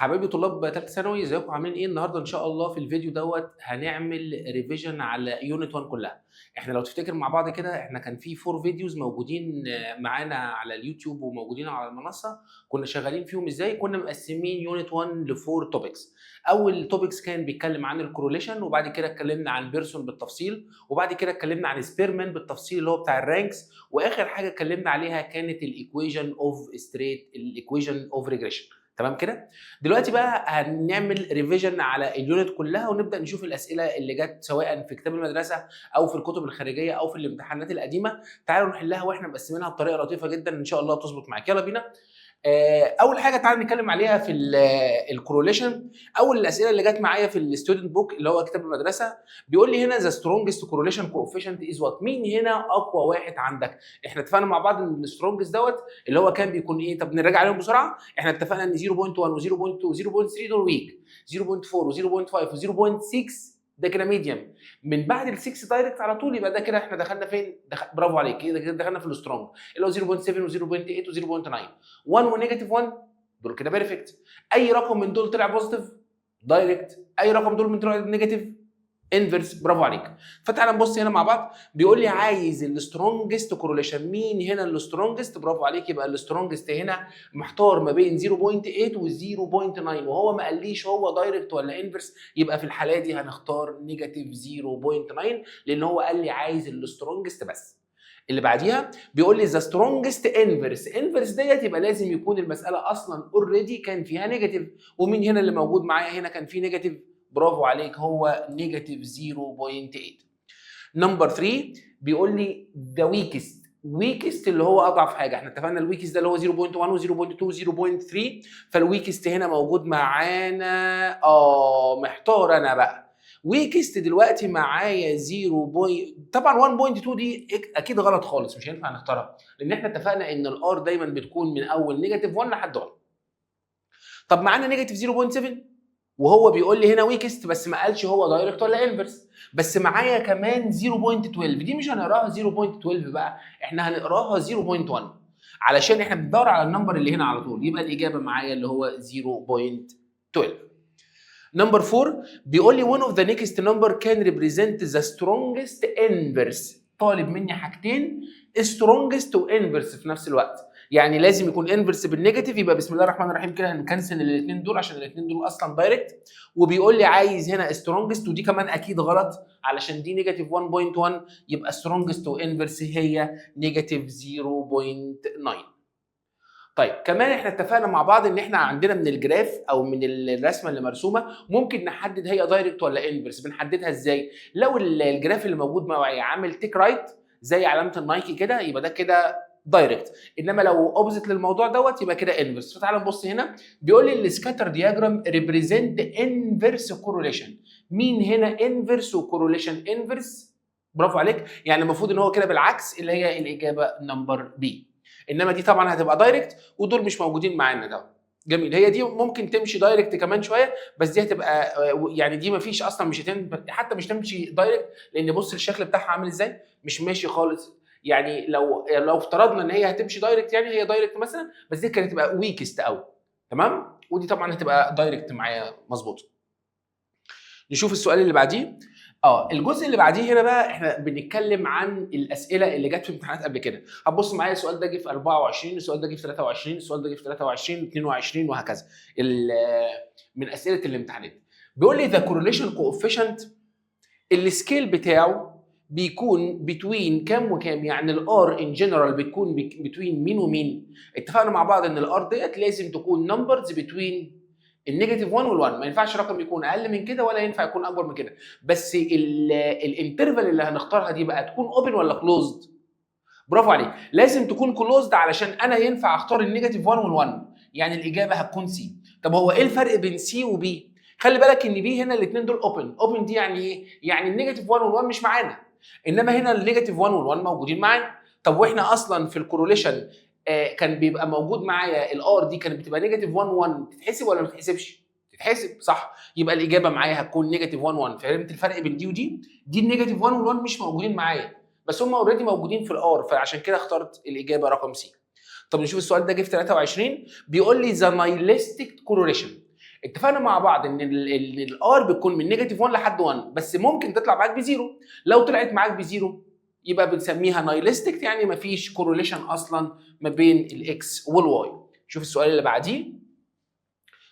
حبايبي طلاب ثالثه ثانوي، ازيكم عاملين ايه؟ النهارده ان شاء الله في الفيديو دوت هنعمل ريفيجن على يونت 1 كلها. احنا لو تفتكر مع بعض كده احنا كان في 4 فيديوز موجودين معانا على اليوتيوب وموجودين على المنصه. كنا شغالين فيهم ازاي؟ كنا مقسمين يونت 1 ل 4 توبكس. اول توبكس كان بيتكلم عن الكوروليشن، وبعد كده اتكلمنا عن بيرسون بالتفصيل، وبعد كده اتكلمنا عن سبيرمان بالتفصيل اللي هو بتاع الرانكس، واخر حاجه اتكلمنا عليها كانت الايكويشن اوف ستريت الايكويشن اوف ريجريشن. تمام كده؟ دلوقتي بقى هنعمل ريفيجن على اليونت كلها ونبدا نشوف الاسئله اللي جت سواء في كتاب المدرسه او في الكتب الخارجيه او في الامتحانات القديمه. تعالوا نحلها واحنا مقسمينها بطريقه لطيفه جدا ان شاء الله تظبط معاك. يلا بينا. اول حاجه تعالى نتكلم عليها في الكوروليشن. اول الاسئله اللي جت معايا في الستودنت بوك اللي هو كتاب المدرسه بيقول لي هنا ذا سترونجست كوروليشن كوفيشنت از وات. مين هنا اقوى واحد عندك؟ احنا اتفقنا مع بعض ان السترونجست دوت اللي هو كان بيكون ايه. طب نراجع عليهم بسرعه. احنا اتفقنا ان 0.1 و0.2 و0.3 دول ويك، 0.4 و0.5 و0.6 ده كده ميديوم. من بعد ال 6 دايركت على طول يبقى ده كده احنا دخلنا فين؟ برافو عليك، كده دخلنا في السترونج اللي هو 0.7 و0.8 و0.9. 1 ونيجاتيف 1 دول كده بيرفكت. اي رقم من دول طلع بوزيتيف دايركت، اي رقم دول من دول نيجاتيف انفرس. برافو عليك. فتعالى نبص هنا مع بعض. بيقول لي عايز السترونجست كورليشن. مين هنا السترونجست؟ برافو عليك. يبقى السترونجست هنا محتار ما بين 0.8 و 0.9 وهو ما قاليش هو دايركت ولا انفرس. يبقى في الحاله دي هنختار نيجاتيف 0.9 لان هو قال لي عايز السترونجست بس. اللي بعديها بيقول لي ذا سترونجست انفرس. انفرس ديت يبقى لازم يكون المساله اصلا اوريدي كان فيها نيجاتيف. ومين هنا اللي موجود معايا؟ هنا كان في نيجاتيف. برافو عليك، هو نيجاتيف 0.8. نمبر 3 بيقول لي ذا ويكست. ويكست اللي هو اضعف حاجه. احنا اتفقنا الويكست ده اللي هو 0.1 و0.2 و0.3. فالويكست هنا موجود معانا. محتار انا بقى. ويكست دلوقتي معايا 0. طبعا 1.2 دي اكيد غلط خالص، مش هينفع نختارها لان احنا اتفقنا ان الار دايما بتكون من اول نيجاتيف 1 لحد 1. طب معانا نيجاتيف 0.7 وهو بيقول لي هنا ويكست بس ما قالش هو دايركت ولا انفرس. بس معايا كمان 0.12 دي مش هنقراها 0.12 بقى، احنا هنقراها 0.1 علشان احنا بندور على النمبر اللي هنا على طول. يبقى الاجابه معايا اللي هو 0.12. نمبر 4 بيقول لي one of the next number can represent the strongest inverse. طالب مني حاجتين strongest وانفرس في نفس الوقت. يعني لازم يكون انفرس بالنيجاتيف. يبقى بسم الله الرحمن الرحيم كده هنكنسل الاثنين دول عشان الاثنين دول اصلا دايركت. وبيقول لي عايز هنا سترونجست ودي كمان اكيد غلط علشان دي نيجاتيف 1.1. يبقى سترونجست وانفرس هي نيجاتيف 0.9. طيب كمان احنا اتفقنا مع بعض ان احنا عندنا من الجراف او من الرسمه اللي مرسومه ممكن نحدد هي دايركت ولا انفرس. بنحددها ازاي؟ لو الجراف اللي موجود معايا عامل تيك رايت زي علامه النايكي كده يبقى ده كده دايركت، انما لو اوبزيت للموضوع دوت يبقى كده انفرس. فتعالى نبص هنا. بيقول لي السكاتر دياجرام ريبريزنت انفرس كورليشن. مين هنا انفرس وكورليشن؟ انفرس. برافو عليك. يعني المفروض ان هو كده بالعكس اللي هي الاجابه نمبر بي. انما دي طبعا هتبقى دايركت ودول مش موجودين معانا. ده جميل. هي دي ممكن تمشي دايركت كمان شويه بس دي هتبقى يعني دي مفيش اصلا، مش حتى مش تمشي دايركت لان بص الشكل بتاعها عامل ازاي، مش ماشي خالص. يعني لو افترضنا ان هي هتمشي دايركت يعني هي دايركت مثلا، بس دي كانت تبقى ويكست قوي. تمام. ودي طبعا هتبقى دايركت معايا. مظبوط. نشوف السؤال اللي بعديه. الجزء اللي بعديه هنا بقى احنا بنتكلم عن الاسئله اللي جت في امتحانات قبل كده. هتبص معايا السؤال ده جه في 24، السؤال ده جه في 23، السؤال ده جه في 23 22 وهكذا. من اسئله الامتحانات بيقول لي ذا كورليشن كوفيشنت. السكيل بتاعه بيكون بتوين كام وكام. يعني الار ان جنرال بتكون بتوين مين ومين. اتفقنا مع بعض ان الار ديت لازم تكون نمبرز بتوين النيجاتيف 1 وال1. ما ينفعش رقم يكون اقل من كده ولا ينفع يكون اكبر من كده. بس الانترفال اللي هنختارها دي بقى تكون اوبن ولا كلوزد؟ برافو عليك. لازم تكون كلوزد علشان انا ينفع اختار النيجاتيف 1 وال1. يعني الاجابه هتكون سي. طب هو ايه الفرق بين سي وبي؟ خلي بالك ان بي هنا الاثنين دول اوبن. اوبن دي يعني ايه؟ يعني النيجاتيف 1 وال1 مش معانا، انما هنا النيجاتيف 1 وال1 موجودين معانا. طب واحنا اصلا في الكوروليشن كان بيبقى موجود معايا الار دي كانت بتبقى نيجاتيف 1 1. تتحسب ولا ما تتحسبش؟ تتحسب صح. يبقى الاجابه معايا هتكون نيجاتيف 1 1. فهمت الفرق بين دي ودي؟ دي النيجاتيف 1 وال1 مش موجودين معايا بس هم اوريدي موجودين في الار، فعشان كده اخترت الاجابه رقم سي. طب نشوف السؤال ده جه في 23. بيقول لي ذا نايلستيك كوروليشن. اتفقنا مع بعض ان الار بتكون من نيجاتيف 1 لحد 1، بس ممكن تطلع معاك بزيرو. لو طلعت معاك بزيرو يبقى بنسميها نايلستيك، يعني مفيش كوروليشن اصلا ما بين الاكس والواي. شوف السؤال اللي بعديه.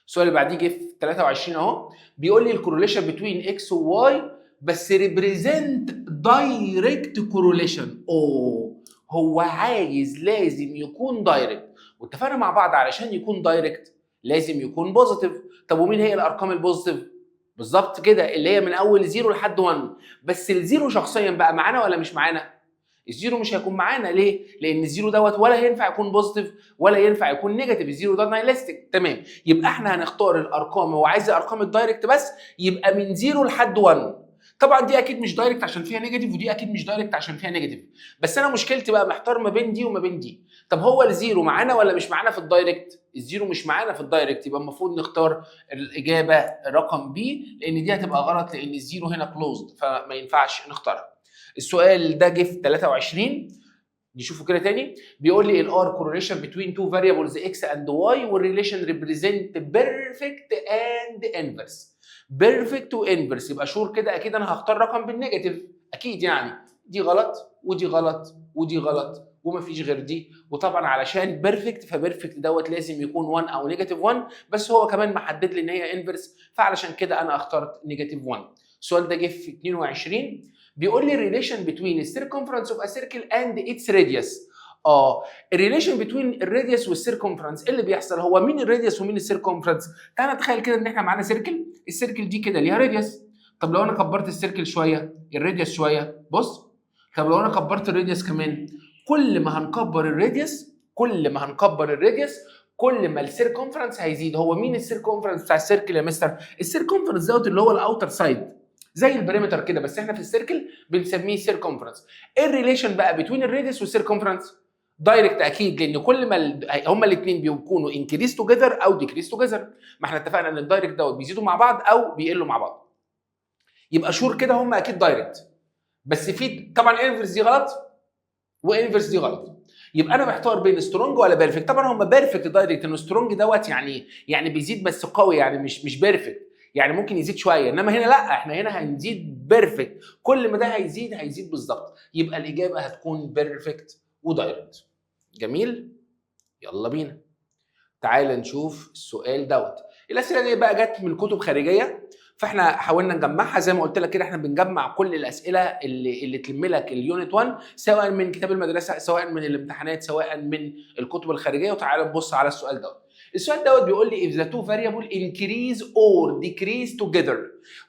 السؤال اللي بعديه جه في 23 اهو، بيقول لي الكوروليشن بتوين اكس وواي بس ريبريزنت دايركت كوروليشن. هو عايز لازم يكون دايركت، واتفقنا مع بعض علشان يكون دايركت لازم يكون بوزيتيف. طب ومين هي الارقام البوزيتيف؟ بالظبط كده، اللي هي من اول 0 لحد 1. بس الزيرو شخصيا بقى معانا ولا مش معانا؟ الزيرو مش هيكون معانا. ليه؟ لان الزيرو دوت ولا ينفع يكون بوزيتيف ولا ينفع يكون نيجاتيف، الزيرو ده نايلستيك. تمام، يبقى احنا هنختار الارقام، هو عايز ارقام الدايركت بس، يبقى من 0 لحد 1. طبعا دي اكيد مش دايركت عشان فيها نيجاتيف، ودي اكيد مش دايركت عشان فيها نيجاتيف. بس انا مشكلتي بقى محتار ما بين دي وما بين دي. طب هو الزيرو معانا ولا مش معانا في الدايركت؟ الزيرو مش معانا في الدايركت، يبقى المفروض نختار الاجابه رقم بي، لان دي هتبقى غلط لان الزيرو هنا كلوزد فما ينفعش نختارها. السؤال ده جه في 23. نشوفه كده تاني. بيقول لي الار كورليشن بتوين تو فاريبلز اكس اند واي والريليشن ريبريزنت بيرفكت اند انفرس. بيرفكت وانفرس، يبقى شور كده اكيد انا هختار رقم بالنيجاتيف اكيد، يعني دي غلط ودي غلط ودي غلط ومفيش غير دي. وطبعا علشان بيرفكت فبيرفكت دوت لازم يكون 1 او نيجاتيف 1، بس هو كمان محدد لي ان هي انفرس، فعلشان كده انا اخترت نيجاتيف 1. السؤال ده جه في 22. بيقول لي الريليشن بتوين السيركمفرنس اوف ا سيركل اند اتس راديوس. الريليشن بتوين الراديوس والسيركمفرنس، ايه اللي بيحصل؟ هو مين الراديوس ومين السيركمفرنس؟ تعالى نتخيل كده ان احنا معانا سيركل، السيركل دي كده ليها راديوس. طب لو انا كبرت السيركل شويه، الراديوس شويه، بص. طب لو انا كبرت الراديوس كمان، كل ما هنكبر الراديوس كل ما السيركمفرنس هيزيد. هو مين السيركمفرنس بتاع السيركل يا مستر؟ السيركمفرنس دوت اللي هو الاوتر سايد، زي البريمتر كده، بس احنا في السيركل بنسميه سيركمفرنس. ايه الريليشن بقى بين الراديوس والسيركمفرنس؟ دايركت اكيد، لان كل ما هما الاثنين بيكونوا انكريس توجذر او ديكريس توجذر. ما احنا اتفقنا ان الدايركت دوت بيزيدوا مع بعض او بيقلوا مع بعض، يبقى شور كده هما اكيد دايركت. بس في طبعا انفرس دي غلط وانفرس دي غلط، يبقى انا محتار بين سترونج ولا بيرفكت. طبعا هم بيرفكت دايركت، انه سترونج دوت يعني بيزيد بس قوي، يعني مش بيرفكت، يعني ممكن يزيد شويه، انما هنا لا، احنا هنا هنزيد بيرفكت، كل ما ده هيزيد بالظبط، يبقى الاجابه هتكون بيرفكت ودايركت. جميل، يلا بينا تعال نشوف السؤال دوت. الاسئله دي بقى جت من كتب خارجيه، فاحنا حاولنا نجمعها زي ما قلت لك كده. احنا بنجمع كل الاسئله اللي تلم لك اليونت 1، سواء من كتاب المدرسه، سواء من الامتحانات، سواء من الكتب الخارجيه. وتعالى نبص على السؤال دوت. السؤال دوت بيقول لي if the two variable increase or decrease together.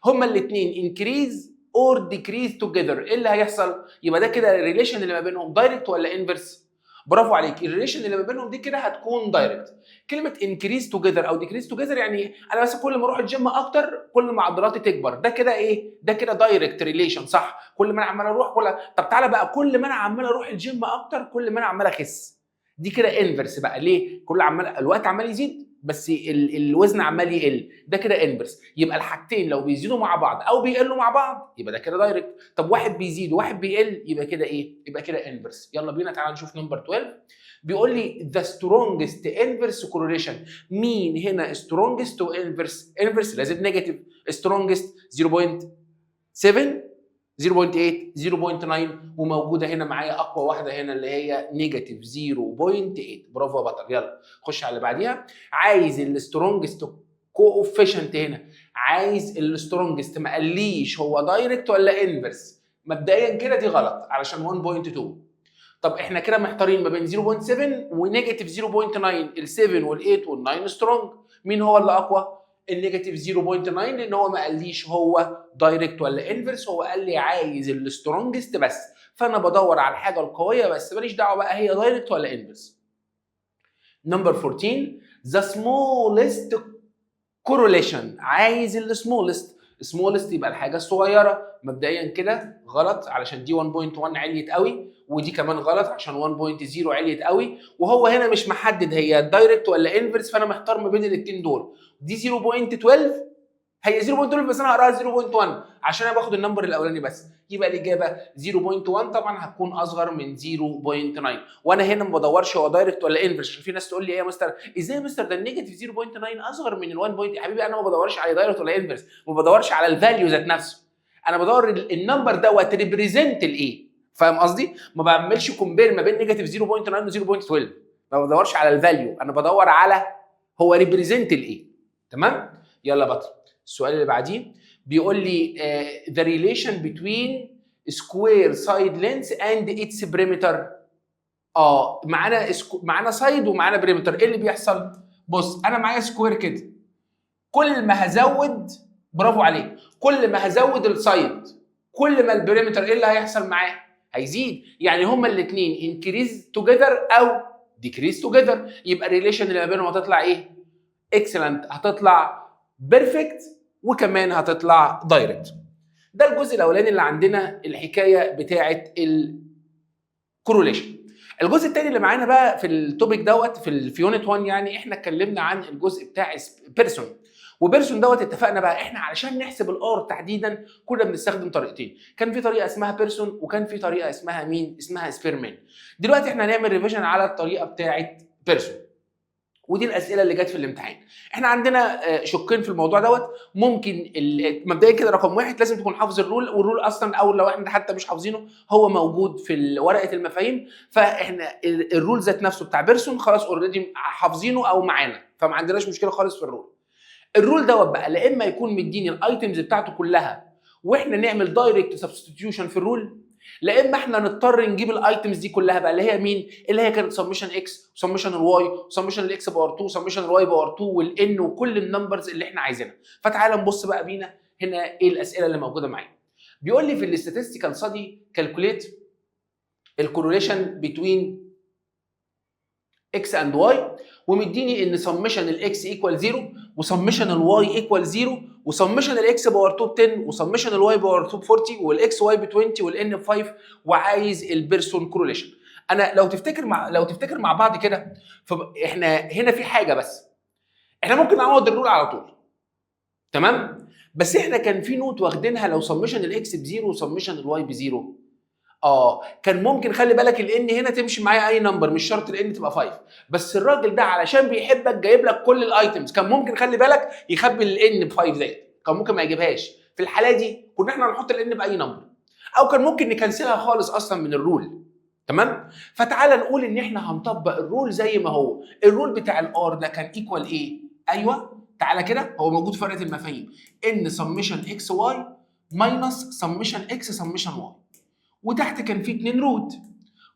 هما الاثنين increase or decrease together، ايه اللي هيحصل؟ يبقى ده كده الريليشن اللي ما بينهم دايركت ولا انفرس؟ برافو عليك، الريليشن اللي ما بينهم دي كده هتكون دايركت. كلمه انكريز توجذر او ديكريز توجذر يعني انا بس كل ما اروح الجيم اكتر كل ما عضلاتي تكبر، ده كده ايه؟ ده كده دايركت ريليشن، صح؟ كل ما انا عمال اروح طب تعالى بقى، كل ما انا عمال اروح الجيم اكتر كل ما انا عمال اخس، دي كده انفرس بقى. ليه؟ كل الوقت عمال يزيد بس الوزن عمال يقل، ده كده انفرس. يبقى الحاجتين لو بيزيدوا مع بعض او بيقلوا مع بعض يبقى ده كده دايركت. طب واحد بيزيد وواحد بيقل يبقى كده ايه؟ يبقى كده انفرس. يلا بينا تعالى نشوف نمبر 12. بيقول لي the strongest inverse correlation. مين هنا strongest و inverse؟ inverse لازم نيجاتيف. strongest 0.7 0.8 0.9، وموجوده هنا معايا اقوى واحده هنا اللي هي نيجاتيف 0.8. برافو يا بطل. يلا خش على اللي بعديها. عايز السترونجست كوفيشنت هنا، عايز السترونجست ما قاليش هو دايركت ولا انفرس. مبدئيا كده دي غلط علشان 1.2. طب احنا كده محتارين ما بين 0.7 ونيجاتيف 0.9. ال7 وال8 وال9 سترونج، مين هو اللي اقوى؟ النيجاتيف 0.9، لان هو ما قاليش هو دايركت ولا انفرس، هو قال لي عايز السترونجست بس، فانا بدور على الحاجه القويه بس، ماليش دعوه بقى هي دايركت ولا انفرس. نمبر 14 the smallest correlation. عايز السمولست يبقى الحاجه الصغيره. مبدئيا كده غلط علشان دي 1.1 عليت قوي، ودي كمان غلط عشان 1.0 عليت قوي، وهو هنا مش محدد هي دايركت ولا انفرس، فانا محتار ما بين الاثنين دول. دي 0.12 هي 0.12 بس انا هقراها 0.1 عشان انا باخد النمبر الاولاني بس. يبقى الاجابه 0.1 طبعا هتكون اصغر من 0.9. وانا هنا ما بدورش هو دايركت ولا انفرس، عشان في ناس تقول لي ايه يا مستر ازاي يا مستر ده النيجاتيف 0.9 اصغر من ال1 بوينت. يا حبيبي انا ما بدورش على دايركت ولا انفرس، ما بدورش على الفاليو ذات نفسه، انا بدور النمبر دوت ريبريزنت الايه. فاهم قصدي؟ ما بعملش كومبير ما بين نيجاتيف 0.9 و 0.12، ما بدورش على الفاليو، انا بدور على هو ريبريزنت الايه. تمام؟ يلا بطل. السؤال اللي بعديه بيقول لي the relation between square side length and its perimeter. معانا سايد ومعانا بريمتر. ايه اللي بيحصل؟ بص انا معايا سكوير كده، كل ما هزود، برافو عليك، كل ما هزود السايد كل ما البريمتر ايه اللي هيحصل معاه؟ هيزيد. يعني هما الاثنين انكريز توجذر او ديكريز توجذر، يبقى الريليشن اللي ما بينهم هتطلع ايه؟ اكسلنت، هتطلع بيرفكت، وكمان هتطلع دايركت. ده الجزء الاولاني اللي عندنا، الحكايه بتاعه الكوروليشن. الجزء الثاني اللي معانا بقى في التوبيك دوت في يونت 1، يعني احنا اتكلمنا عن الجزء بتاع بيرسون. وبيرسون دوت اتفقنا بقى احنا علشان نحسب الار تحديدا كنا بنستخدم طريقتين، كان في طريقه اسمها بيرسون وكان في طريقه اسمها مين؟ اسمها سبيرمان. دلوقتي احنا هنعمل ريفيجن على الطريقه بتاعه بيرسون، ودي الاسئله اللي جت في الامتحان. احنا عندنا شقين في الموضوع دوت. ممكن مبدئيا كده رقم واحد لازم تكون حافظ الرول، والرول اصلا او لو احنا حتى مش حافظينه هو موجود في ورقه المفاهيم، فاحنا الرول ذات نفسه بتاع بيرسون خلاص اوريدي حافظينه او معانا، فما عندناش مشكله خالص في الرول. الرول دوت بقى لا اما يكون مديني الايتمز بتاعته كلها واحنا نعمل دايركت سبستيتيوشن في الرول، لا اما احنا نضطر نجيب الايتمز دي كلها بقى اللي هي مين؟ اللي هي كانت سمشن اكس وسمشن الواي وسمشن الاكس باور 2 وسمشن الواي باور 2 والان وكل النمبرز اللي احنا عايزينها. فتعال نبص بقى بينا هنا ايه الاسئله اللي موجوده معايا. بيقول لي في الاستاتستيكال ستادي كالكوليت الكورليشن بتوين اكس اند واي، ومديني ان سمشن الاكس ايكوال 0 وسمشن الواي ايكوال 0 وسمشن الاكس باور 2 ب 10 وسمشن الواي باور 2 ب 40 والاكس واي ب 20 والان ب 5، وعايز البيرسون كورليشن. انا لو تفتكر مع بعض كده، فاحنا هنا في حاجه بس احنا ممكن نعوض الرول على طول، تمام؟ بس احنا كان في نوت واخدينها لو سمشن الاكس ب 0 وسمشن الواي ب 0، كان ممكن خلي بالك الان هنا تمشي معايا اي نمبر، مش شرط الان تبقى 5، بس الراجل ده علشان بيحبك جايب لك كل الايتمز، كان ممكن خلي بالك يخبي الان ب 5 ديت، كان ممكن ما يجيبهاش. في الحاله دي كنا احنا هنحط الان باي نمبر، او كان ممكن نكنسلها خالص اصلا من الرول. تمام؟ فتعالى نقول ان احنا هنطبق الرول زي ما هو. الرول بتاع الار ده كان ايكوال ايه؟ ايوه تعالى كده، هو موجود في ورقه المفاهيم، ان سمشن اكس واي ماينس سمشن اكس سمشن واي، وتحت كان في 2 روت،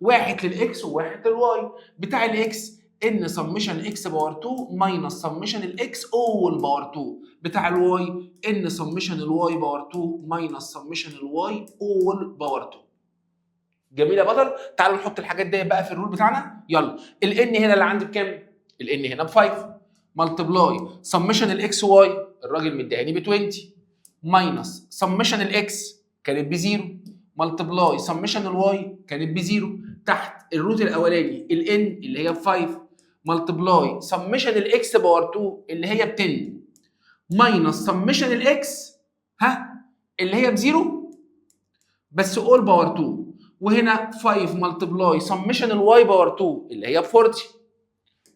واحد للاكس وواحد للواي. بتاع الاكس ان سمشن اكس باور 2 ماينس سمشن الاكس اول باور 2، بتاع الواي ان سمشن الواي باور 2 ماينس سمشن الواي اول باور 2. جميل يا بطل. تعالوا نحط الحاجات دي بقى في الرول بتاعنا. يلا الان هنا اللي عندي بكام؟ الان هنا ب 5 ملتبلاي سمشن الاكس واي الراجل مديهاني ب 20 ماينس سمشن الاكس كانت ب 0 ملتبلاي سمشن الواي كانت ب 0، تحت الروت الاولاني الان اللي هي ب 5 ملتبلاي سمشن الاكس باور 2 اللي هي ب 10 ماينس سمشن الاكس اللي هي ب 0 بس اول باور 2، وهنا 5 ملتبلاي سمشن الواي باور 2 اللي هي ب 40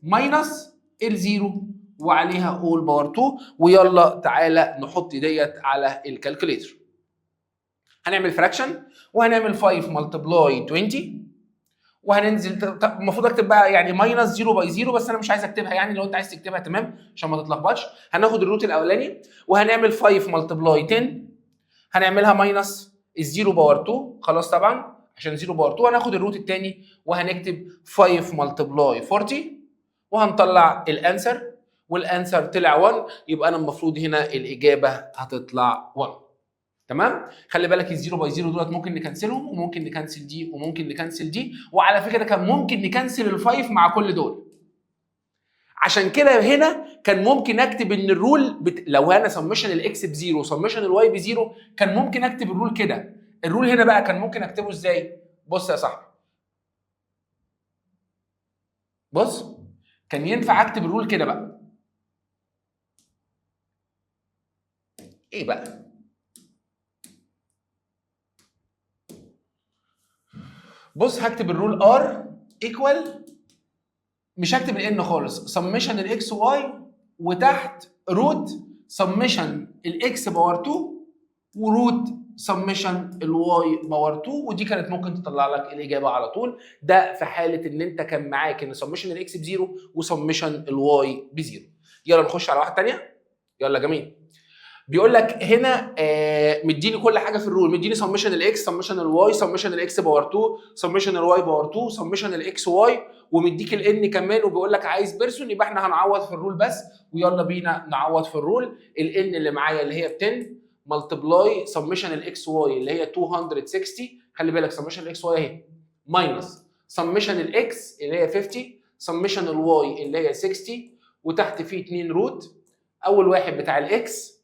ماينس الزيرو وعليها اول باور 2. ويلا تعالى نحط ديت على الكالكوليتر. هنعمل فراكشن وهنعمل 5 ملتبلاي 20 وهننزل. المفروض اكتب بقى يعني ماينس 0 باي 0، بس انا مش عايز اكتبها، يعني لو انت عايز تكتبها تمام عشان ما تتلخبطش. هناخد الروت الاولاني وهنعمل 5 ملتبلاي 10 هنعملها ماينس الزيرو باور 2 خلاص طبعا عشان 0 باور 2. هناخد الروت الثاني وهنكتب 5 ملتبلاي 40 وهنطلع الانسر، والانسر طلع 1، يبقى انا المفروض هنا الاجابه هتطلع 1. تمام؟ خلي بالك الزيرو باي زيرو دولت ممكن نكنسلهم وممكن نكنسل دي وممكن نكنسل دي، وعلى فكره كان ممكن نكنسل الفايف مع كل دول. عشان كده هنا كان ممكن اكتب ان الرول لو انا سمشن الاكس بزيرو وسمشن الواي بزيرو كان ممكن اكتب الرول كده. الرول هنا بقى كان ممكن اكتبه ازاي؟ بص يا صاحبي، بص كان ينفع اكتب الرول كده بقى. ايه بقى؟ بص هكتب الرول ار ايكوال، مش هكتب الان خالص، سمشن الاكس واي وتحت روت سمشن الاكس باور 2 وروت سمشن الواي باور 2، ودي كانت ممكن تطلع لك الاجابه على طول. ده في حاله ان انت كان معاك ان سمشن الاكس بزيرو وسمشن الواي بزيرو. يلا نخش على واحده ثانيه. يلا جميل. بيقول لك هنا مديني كل حاجه في الرول، مديني سمشن الاكس، سمشن الواي، سمشن الاكس باور 2، سمشن الواي باور 2، سمشن الاكس واي، ومديك الان كمان، وبيقول لك عايز بيرسون، يبقى احنا هنعوض في الرول بس. ويلا بينا نعوض في الرول. الان اللي معايا اللي هي ب 10 ملتبلاي سمشن الاكس واي اللي هي 260، خلي بالك سمشن الاكس واي اهي، ماينس سمشن الاكس اللي هي 50، سمشن الواي اللي هي 60، وتحت فيه 2 روت. اول واحد بتاع الاكس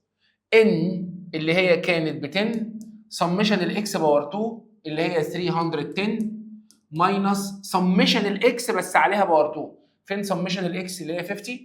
ان اللي هي كانت ب 10 سمشن الاكس باور 2 اللي هي 310 ماينس سمشن الاكس بس عليها باور 2. فين سمشن الاكس اللي هي 50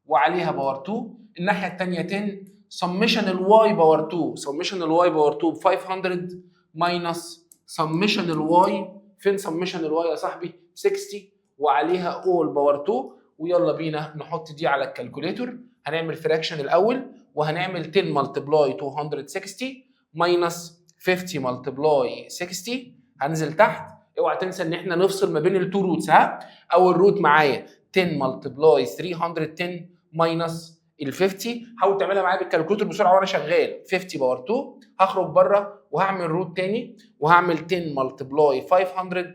وعليها باور 2؟ الناحيه الثانيه 10 سمشن الواي باور 2، سمشن الواي باور 2 ب 500 ماينس سمشن الواي، فين سمشن الواي يا صاحبي؟ 60 وعليها اول باور 2. ويلا بينا نحط دي على الكالكوليتور. هنعمل فراكشن الاول وهنعمل 10 ملتبلاي 260 ماينس 50 ملتبلاي 60. هنزل تحت، اوعى تنسى ان احنا نفصل ما بين التو روتس. ها، اول روت معايا 10 ملتبلاي 310 ماينس ال 50. حاول تعملها معايا بالكالكوليتر بسرعه وانا شغال. 50 باور 2 هخرج بره وهعمل روت تاني وهعمل 10 ملتبلاي 500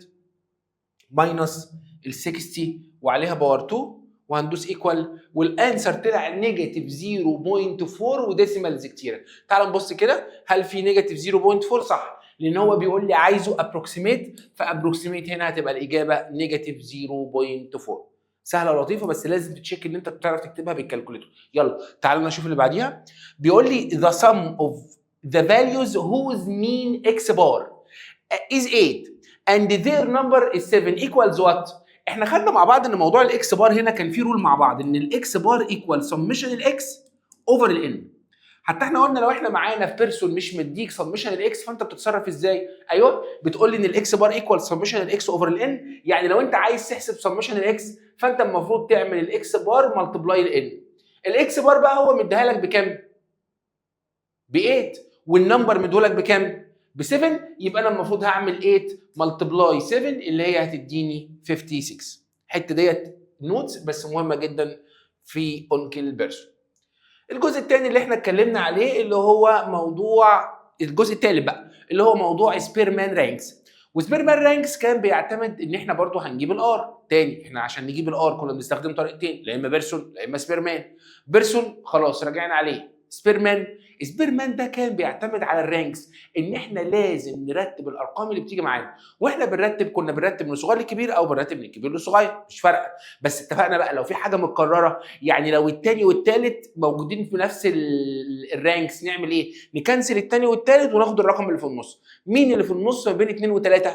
ماينس ال 60 وعليها باور 2 وهندوس ايكوال، والانسر طلع نيجاتيف 0.4 وديسيمالز كتيره. تعال نبص كده، هل في نيجاتيف 0.4؟ صح، لان هو بيقول لي عايزه ابروكسيميت، فابروكسيميت هنا هتبقى الاجابه نيجاتيف 0.4. سهله ولطيفه، بس لازم تتشيك ان انت بتعرف تكتبها بالكالكوليتر. يلا تعال نشوف اللي بعديها. بيقول لي the sum of the values whose mean x bar is 8 and their number is 7 equals what؟ احنا خدنا مع بعض ان موضوع الاكس بار هنا كان فيه رول مع بعض ان الاكس بار ايكوال سمشن الاكس اوفر الان. حتى احنا قلنا لو احنا معانا في بيرسون مش مديك سمشن الاكس فانت بتتصرف ازاي؟ ايوه، بتقول لي ان الاكس بار ايكوال سمشن الاكس اوفر الان. يعني لو انت عايز تحسب سمشن الاكس فانت المفروض تعمل الاكس بار ملتبلاي الان. الاكس بار بقى هو مديها لك بكام؟ ب 8، والنمبر مديهولك بكام؟ ب 7. يبقى انا المفروض هعمل 8 ملتبلاي 7 اللي هي هتديني 56. الحته ديت نوتس بس مهمه جدا في اونكل بيرسون. الجزء الثاني اللي احنا اتكلمنا عليه اللي هو موضوع الجزء الثالث بقى اللي هو موضوع سبيرمان رانكس. وسبيرمان رانكس كان بيعتمد ان احنا برضو هنجيب الار تاني. احنا عشان نجيب الار كنا بنستخدم طريقتين، لا اما بيرسون لا اما سبيرمان. بيرسون خلاص راجعنا عليه. سبيرمان ده كان بيعتمد على الرانكس، ان احنا لازم نرتب الارقام اللي بتيجي معانا، واحنا بنرتب كنا بنرتب من الصغير للكبير او بنرتب من الكبير للصغير، مش فارقه. بس اتفقنا بقى لو في حاجه متكرره، يعني لو الثاني والثالث موجودين في نفس الرانكس نعمل ايه؟ نكنسل الثاني والثالث وناخد الرقم اللي في النص. مين اللي في النص ما بين 2 و3؟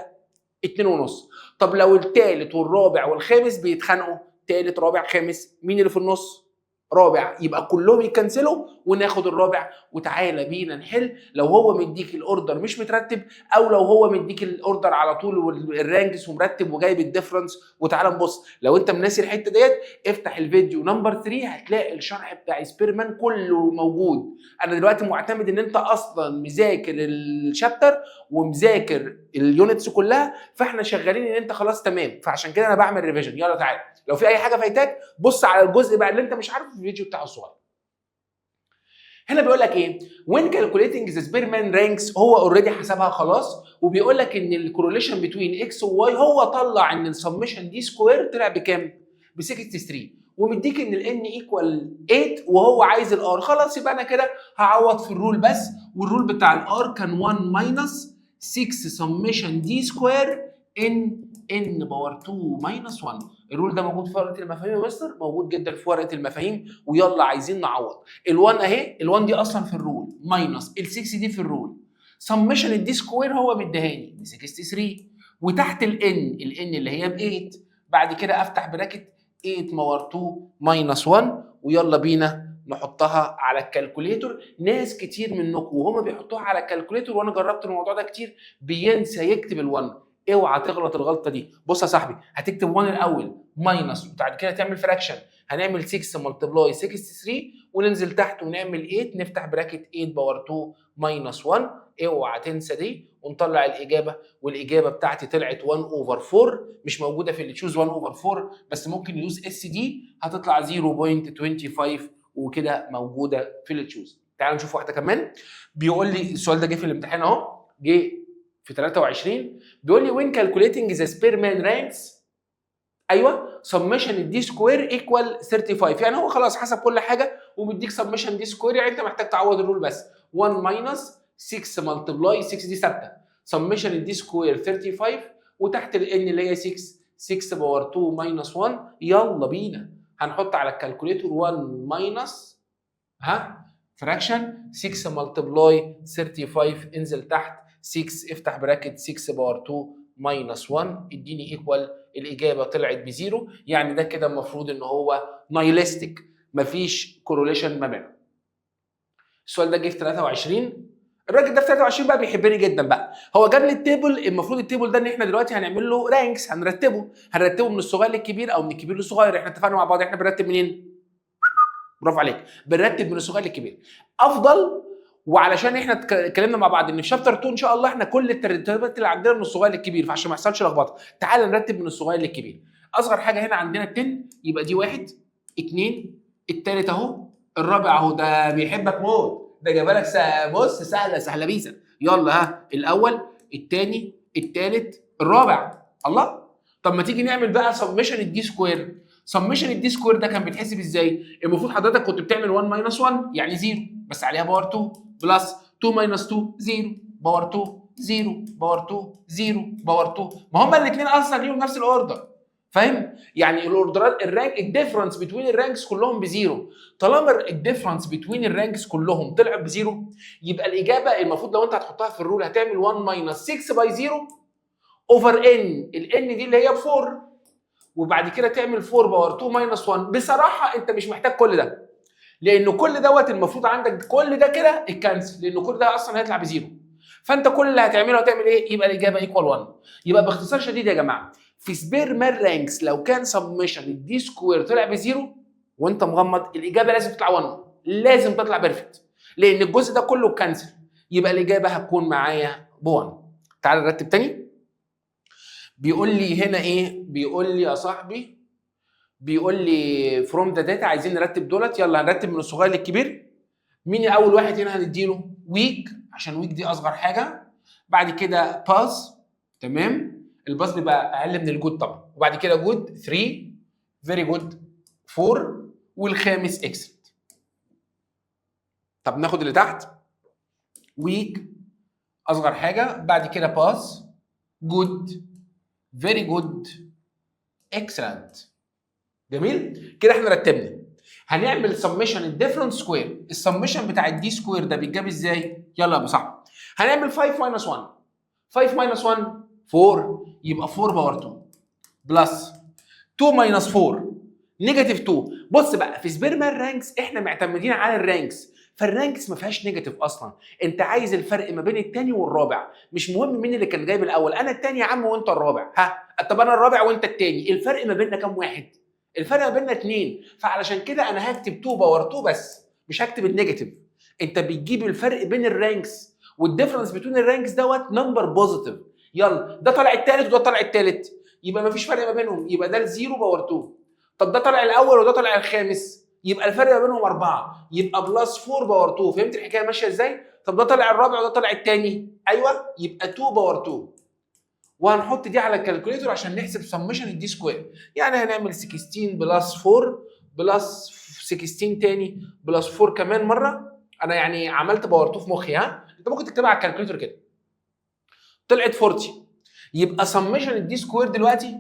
2.5. طب لو الثالث والرابع والخامس بيتخانقوا، ثالث رابع خامس، مين اللي في النص؟ رابع. يبقى كلهم يكنسلوا وناخد الرابع. وتعالى بينا نحل. لو هو مديك الاوردر مش مترتب، او لو هو مديك الاوردر على طول والرانكس ومرتب وجايب الديفرنس. وتعالى نبص، لو انت مناسي الحته ديت افتح الفيديو نمبر 3 هتلاقي الشرح بتاع سبيرمان كله موجود. انا دلوقتي معتمد ان انت اصلا مذاكر الشابتر ومذاكر اليونتس كلها، فاحنا شغالين ان انت خلاص تمام، فعشان كده انا بعمل ريفيجن. يلا تعالى، لو في اي حاجه فايتاك بص على الجزء بقى اللي انت مش عارفه في الفيديو بتاعه الصغير. هنا بيقول لك ايه؟ when calculating the Spearman ranks، هو اوريدي حسبها خلاص، وبيقول لك ان الكورليشن بين اكس وواي هو طلع ان السمشن دي سكوير طلع بكام؟ ب 63، ومديك ان الان ايكوال 8 وهو عايز الار. خلاص يبقى انا كده هعوض في الرول بس، والرول بتاع الار كان 1 ماينس 6 سمشن دي سكوير ان باور 2 ماينس 1. الرول ده موجود في ورقه المفاهيم يا مستر؟ موجود جدا في ورقه المفاهيم. ويلا عايزين نعوض. ال1 اهي، ال1 دي اصلا في الرول ماينس ال6 دي في الرول. سمشن الدي سكوير هو مديهاني ب 63، وتحت الان اللي هي ب 8. بعد كده افتح براكت 8 باور 2 ماينس 1، ويلا بينا نحطها على الكالكوليتور. ناس كتير منكم وهم بيحطوها على الكالكوليتور، وانا جربت الموضوع ده كتير، بينسى يكتب ال1. اوعى تغلط الغلطه دي. بص يا صاحبي، هتكتب 1 الاول ماينس، وبعد كده تعمل فراكشن. هنعمل 6 ملتبلاي 63 وننزل تحت ونعمل 8، نفتح براكت 8 باور 2 ماينس 1. اوعى تنسى دي، ونطلع الاجابه. والاجابه بتاعتي طلعت 1 اوفر 4. مش موجوده في اللي تشوز 1 اوفر 4، بس ممكن يوز اس دي، هتطلع 0.25 وكده موجوده في اللي تشوز. تعالوا نشوف واحده كمان. بيقول لي السؤال ده جه في الامتحان اهو، جه في 23. بيقول لي وين كالكوليتنج ذا سبيرمان رانكس، ايوه، سمشن الدي سكوير ايكوال 35. يعني هو خلاص حسب كل حاجه وبيديك سمشن دي سكوير، يعني انت محتاج تعوض الرول بس. 1 ماينس 6 ملتبلاي 6 دي ثابته، سمشن الدي سكوير 35، وتحت الان اللي هي 6 باور 2 ماينس 1. يلا بينا هنحط على الكالكوليتور 1 ماينس فراكشن 6 ملتبلاي 35، انزل تحت 6، افتح براكت 6 باور 2 ماينس 1، اديني ايكوال. الاجابه طلعت بزيرو. يعني ده كده المفروض ان هو نايلستيك، مفيش كوروليشن ما بينهم. السؤال ده جه في 23. الراجل ده في 23 بقى بيحبني جدا بقى. هو جاب لي التيبل، المفروض التيبل ده ان احنا دلوقتي هنعمل له رانكس، هنرتبه من الصغير للكبير او من الكبير للصغير. احنا اتفقنا مع بعض احنا بنرتب منين؟ برافو عليك، بنرتب من الصغير للكبير افضل. وعلشان احنا اتكلمنا مع بعض ان في شابتر 2 ان شاء الله احنا كل الترتيبات اللي عندنا من الصغير للكبير، فعشان ما يحصلش لخبطه تعال نرتب من الصغير للكبير. اصغر حاجه هنا عندنا 10، يبقى دي 1 2. الثالث اهو، الرابع اهو، ده بيحبك موت، ده جايبها لك بص سهله بيسه. يلا الاول، الثاني، الثالث، الرابع. الله، طب ما تيجي نعمل بقى سمشن الدي سكوير. سمشن الدي سكوير ده كان بيتحسب ازاي؟ المفروض حضرتك كنت بتعمل 1 ماينس 1 يعني 0 بس عليها باور 2، بلس 2 ماينس 2 0 باور 2 0 باور 2 0 باور 2. ما هما الاثنين اصلا ليهم نفس الاوردر، فاهم؟ يعني الاوردرات الرانك الديفرنس بين الرانكس كلهم بزيرو. طالما الديفرنس بين الرانكس كلهم طلع بزيرو، يبقى الاجابه المفروض لو انت هتحطها في الرول هتعمل 1 ماينس 6 باي 0 اوفر ان. الان دي اللي هي ب 4، وبعد كده تعمل 4 باور 2 ماينس 1. بصراحه انت مش محتاج كل ده، لان كل دوت المفروض عندك كل ده كده الكنسل، لان كل ده اصلا هيطلع بزيرو. فانت كل اللي هتعمله هتعمل ايه؟ يبقى الاجابه ايكوال 1. يبقى باختصار شديد يا جماعه، في سبيرمان رانكس لو كان سمشن الدي سكوير طلع بزيرو وانت مغمض، الاجابه لازم تطلع 1، لازم تطلع بيرفكت، لان الجزء ده كله كنسل. يبقى الاجابه هتكون معايا ب 1. تعال نرتب تاني. بيقول لي هنا ايه؟ بيقول لي يا صاحبي، بيقول لي فروم ذا داتا عايزين نرتب دولت. يلا هنرتب من الصغير للكبير. مين اول واحد هنا هنديله؟ ويك، عشان ويك دي اصغر حاجه. بعد كده باس، تمام، الباس بيبقى اقل من الجود طبعا. وبعد كده جود 3، فيري جود 4، والخامس اكسلنت. طب ناخد اللي تحت. ويك اصغر حاجه، بعد كده باس، جود، فيري جود، اكسلنت. جميل كده احنا رتبنا. هنعمل سمشن الديفرنت سكوير. السمشن بتاع الدي سكوير ده بيتجاب ازاي؟ يلا يا ابو صاحبي، هنعمل 5 ماينس 1. 5 ماينس 1 4، يبقى 4 باور 2 بلس 2 ماينس 4 نيجاتيف 2. بص بقى، في سبيرمان رانكس احنا معتمدين على الرانكس، فالرانكس ما فيهاش نيجاتيف اصلا. انت عايز الفرق ما بين الثاني والرابع، مش مهم مين اللي كان جايب الاول. انا الثاني يا عم وانت الرابع. طب انا الرابع وانت الثاني، الفرق ما بيننا كام واحد؟ الفرق ما بيننا 2. فعلشان كده انا هكتب 2 باور 2 بس، مش هكتب النيجاتيف. انت بتجيب الفرق بين الرانكس، والديفرنس بين الرانكس دوت نمبر بوزيتيف. يلا ده طالع الثالث وده طالع الثالث، يبقى ما فيش فرق ما بينهم، يبقى ده الزيرو باور 2. طب ده طالع الاول وده طالع الخامس، يبقى الفرق ما بينهم 4، يبقى بلس 4 باور 2. فهمت الحكايه ماشيه ازاي؟ طب ده طالع الرابع وده طالع الثاني، ايوه، يبقى 2 باور 2. وهنحط دي على الكالكوليتور عشان نحسب سمشن الدي سكوير. يعني هنعمل 16 بلس 4 بلس 16 تاني بلس 4 كمان مره. انا يعني عملت باور 2 في مخي. انت ممكن تكتبها على الكالكوليتور كده. طلعت 40، يبقى سمشن الدي سكوير دلوقتي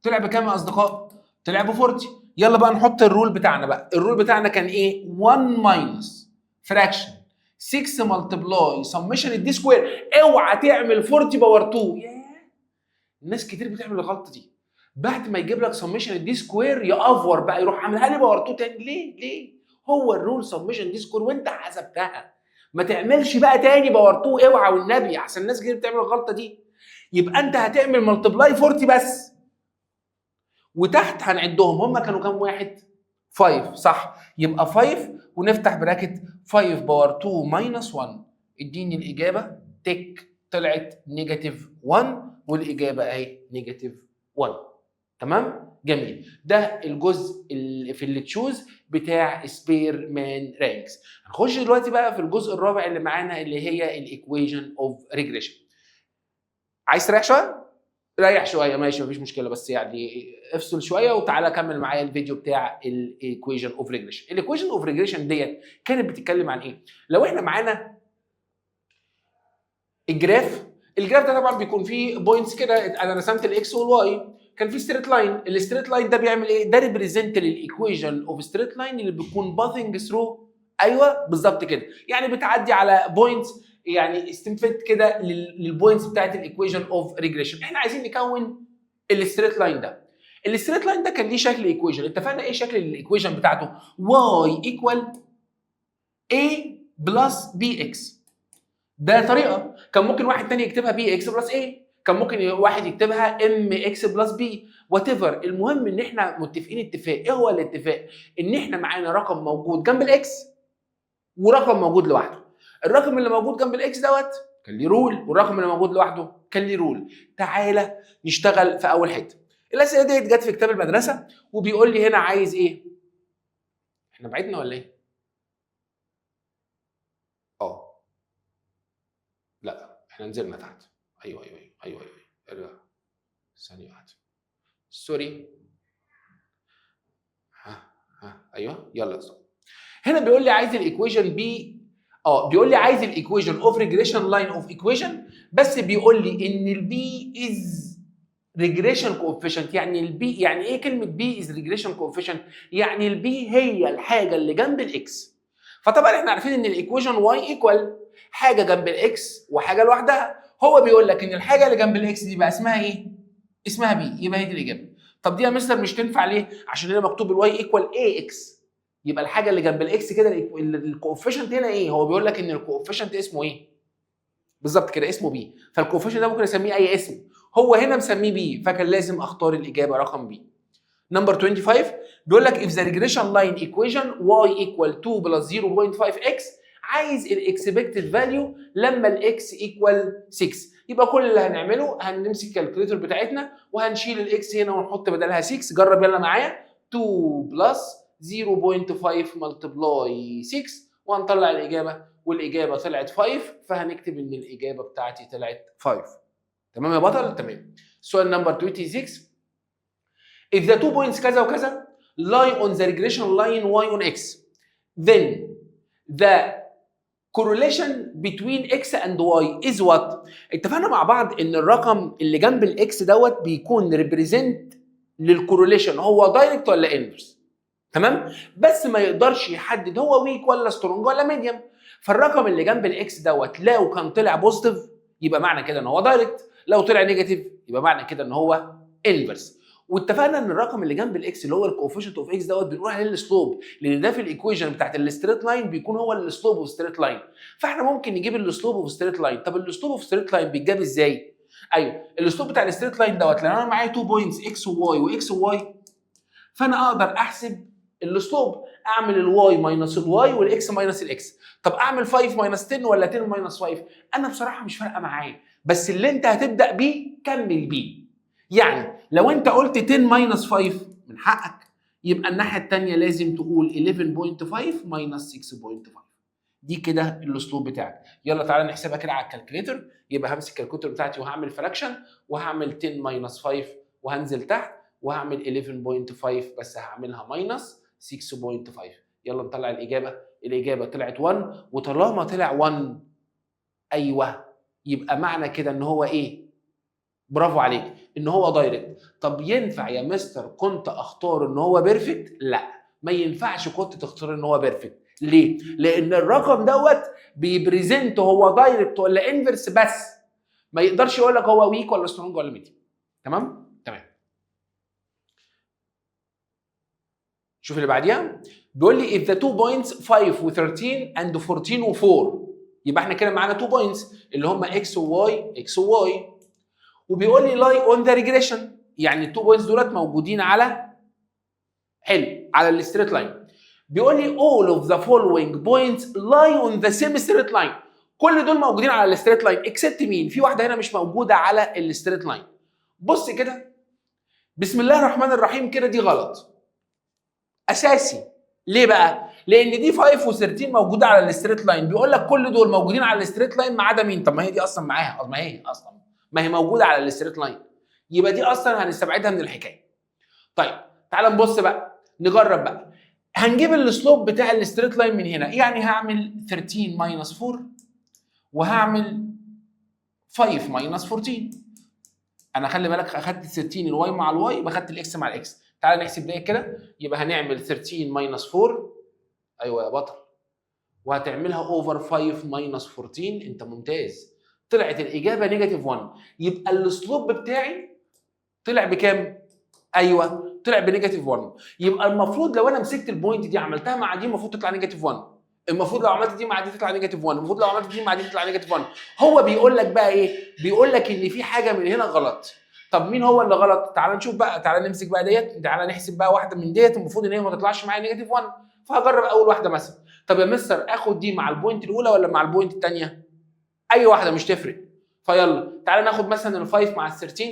طلع بكام يا اصدقاء؟ طلع ب 40. يلا بقى نحط الرول بتاعنا بقى. الرول بتاعنا كان ايه؟ 1 ماينس فراكشن 6 ملتبلاي سمشن الدي سكوير. اوعى تعمل 40 باور 2. الناس كتير بتعمل الغلطه دي، بعد ما يجيب لك سمشن الدي سكوير يأفور بقى يروح عاملها لي باور 2 تاني. ليه؟ هو الرول سبمشن دي سكور وانت حسبتها. ما تعملش بقى تاني باور 2، اوعى والنبي، احسن الناس كتير بتعمل الغلطه دي. يبقى انت هتعمل ملتبلاي 40 بس، وتحت هنعدهم هم كانوا كام واحد؟ 5 صح. يبقى 5 ونفتح براكت 5 باور 2 ماينس 1، اديني الاجابه تك طلعت نيجاتيف 1، والاجابه اهي نيجاتيف 1. تمام؟ جميل. ده الجزء اللي في اللي تشوز بتاع سبير مان رانكس. هنخش دلوقتي بقى في الجزء الرابع اللي معانا اللي هي الايكويشن اوف ريجريشن. عايز تريح شويه؟ ريح شويه ماشي مفيش مشكله، بس يعني افصل شويه وتعالى كمل معايا الفيديو بتاع الايكويشن اوف ريجريشن. الايكويشن اوف ريجريشن ديت كانت بتتكلم عن ايه؟ لو احنا معانا الجراف ده طبعا بيكون فيه بوينتس كده، انا رسمت الاكس والواي، كان في ستريت لاين، الستريت لاين ده بيعمل ايه؟ ده ريبريزنت للايكويشن اوف ستريت لاين اللي بيكون باثنج ثرو. ايوه بالظبط كده، يعني بتعدي على بوينتس، يعني استنفدت كده للبوينتس بتاعت الايكويشن اوف ريجريشن. احنا عايزين نكون الستريت لاين ده. الستريت لاين ده كان ليه شكل ايكويشن، اتفقنا ايه شكل الايكويشن بتاعته؟ y ايكوال a بلس bx. ده طريقه. كان ممكن واحد تاني يكتبها بي اكس بلس ايه، كان ممكن واحد يكتبها ام اكس بلس بي، وات ايفر. المهم ان احنا متفقين اتفاق. ايه هو الاتفاق؟ ان احنا معانا رقم موجود جنب الاكس ورقم موجود لوحده. الرقم اللي موجود جنب الاكس دوت كان ليه رول، والرقم اللي موجود لوحده كان ليه رول. تعالى نشتغل في اول حته. الاسئله دي جت في كتاب المدرسه، وبيقول لي هنا عايز ايه؟ احنا بعدنا ولا ايه؟ اه لا احنا نزلنا تحت. ايوه ايوه ايوه ايوه ايوه ارجع ثانيه واحده، سوري. ايوه يلا صح. هنا بيقول لي عايز الايكويشن بي، بيقول لي عايز الايكويشن اوف ريجريشن لاين اوف ايكويشن، بس بيقول لي ان البي از ريجريشن كوفيشنت. يعني البي، يعني ايه كلمه بي از ريجريشن كوفيشنت؟ يعني البي هي الحاجه اللي جنب الاكس. فطبعا احنا عارفين ان الايكويشن واي ايكوال حاجه جنب الاكس وحاجه لوحدها. هو بيقول لك ان الحاجه اللي جنب الاكس دي بقى اسمها ايه؟ اسمها بي، يبقى هي دي الاجابه. طب دي يا مستر مش تنفع ليه؟ عشان هنا مكتوب الواي ايكوال اي اكس، يبقى الحاجه اللي جنب الاكس كده الكوفيشنت هنا ايه؟ هو بيقول لك ان الكوفيشنت اسمه ايه؟ بالظبط كده اسمه بي، فالكوفيشنت ده ممكن اسميه اي اسم، هو هنا مسميه بي، فكان لازم اختار الاجابه رقم بي. نمبر 25 بيقول لك if the regression line equation y equal 2 plus 0.5x، عايز الاكسبكتد فاليو لما الاكس ايكوال 6. يبقى كل اللي هنعمله هنمسك الكالكوليتور بتاعتنا وهنشيل الاكس هنا ونحط بدلها 6. جرب يلا معايا، 2 بلس 0.5 ملتبلاي 6 وهنطلع الاجابه، والاجابه طلعت 5، فهنكتب ان الاجابه بتاعتي طلعت 5. تمام يا بطل؟ تمام. سؤال نمبر 26 if the 2 points كذا وكذا lie on the regression line y on x then the correlation between x and y is what؟ اتفقنا مع بعض ان الرقم اللي جنب الاكس دوت بيكون ريبريزنت للكورليشن، هو دايركت ولا انفرس، تمام؟ بس ما يقدرش يحدد هو ويك ولا سترونج ولا ميديوم. فالرقم اللي جنب الاكس دوت لو كان طلع بوزيتيف يبقى معنى كده ان هو دايركت، لو طلع نيجاتيف يبقى معنى كده ان هو انفرس. واتفقنا ان الرقم اللي جنب الاكس اللي هو الكوفيشنت اوف اكس دوت بنقول عليه السلوب، لان ده في الايكويشن بتاعت الستريت لاين بيكون هو السلوب اوف ستريت لاين. فاحنا ممكن نجيب السلوب اوف ستريت لاين. طب السلوب اوف ستريت لاين بيتجاب ازاي؟ ايوه السلوب بتاع الستريت لاين دوت لان انا معايا 2 بوينتس اكس وواي واكس وواي، فانا اقدر احسب السلوب، اعمل الواي ماينس الواي والاكس ماينس الاكس. طب اعمل 5 ماينس 10 ولا 10 ماينس 5؟ انا بصراحه مش فارقه معايا، بس اللي انت هتبدا بيه كمل بيه. يعني لو انت قلت 10 ماينس 5 من حقك، يبقى الناحيه الثانيه لازم تقول 11.5 ماينس 6.5. دي كده الاسلوب بتاعك. يلا تعالى نحسبها كده على الكالكوليتر. يبقى همسك الكالكوليتر بتاعتي وهعمل فراكشن وهعمل 10 ماينس 5 وهنزل تحت وهعمل 11.5 بس هعملها ماينس 6.5. يلا نطلع الاجابه. الاجابه طلعت 1، وطالما طلع 1 ايوه يبقى معنى كده ان هو ايه؟ برافو عليك، ان هو دايركت. طب ينفع يا مستر كنت اختار ان هو بيرفكت؟ لا ما ينفعش كنت تختار ان هو بيرفكت. ليه؟ لان الرقم دوت بيبريزنت هو دايركت ولا انفرس بس، ما يقدرش يقول لك هو ويك ولا سترونج ولا ميديوم. تمام؟ تمام. شوف اللي بعديها، بيقول لي if the 2 points 5 و 13 and 14 و 4، يبقى احنا كده معانا 2 points اللي هم x و y وبيقول لي lie on the regression، يعني ال 2 points دولت موجودين على على الستريت لاين. بيقول لي all of the following points lie on the same straight line، كل دول موجودين على الستريت لاين اكسبت مين؟ في واحده هنا مش موجوده على الستريت لاين. بص كده، بسم الله الرحمن الرحيم، كده دي غلط اساسي. ليه بقى؟ لان دي 5 و 13 موجوده على الستريت لاين، بيقول لك كل دول موجودين على الستريت لاين ما عدا مين؟ طب ما هي دي اصلا معاها، ما هي موجوده على الستريت لاين، يبقى دي اصلا هنستبعدها من الحكايه. طيب تعال نبص بقى، نجرب بقى. هنجيب السلوب بتاع الستريت لاين من هنا، يعني هعمل 13 ماينس 4 وهعمل 5 ماينس 14. انا خلي بالك اخدت 13 الواي مع الواي، يبقى اخدت الاكس مع الاكس. تعال نحسب ده كده، يبقى هنعمل 13 ماينس 4، ايوه يا بطل، وهتعملها اوفر 5 ماينس 14. انت ممتاز، طلعت الاجابه نيجاتيف 1. يبقى السلوب بتاعي طلع بكام؟ ايوه طلع بنيجاتيف 1. يبقى المفروض لو انا مسكت البوينت دي عملتها مع دي المفروض تطلع نيجاتيف 1، المفروض لو عملت دي مع دي تطلع نيجاتيف 1، المفروض لو عملت دي مع دي تطلع نيجاتيف 1. هو بيقول لك بقى ايه؟ بيقول لك ان في حاجه من هنا غلط. طب مين هو اللي غلط؟ تعال نشوف بقى، تعال نمسك بقى ديت، تعال نحسب بقى واحده من ديت المفروض ان هي ما تطلعش معايا نيجاتيف 1. فهجرب اول واحده مثلا. طب يا مستر اخد دي مع البوينت الاولى ولا مع البوينت الثانيه؟ اي واحده مش تفرق. فيلا تعال ناخد مثلا ال5 مع ال13،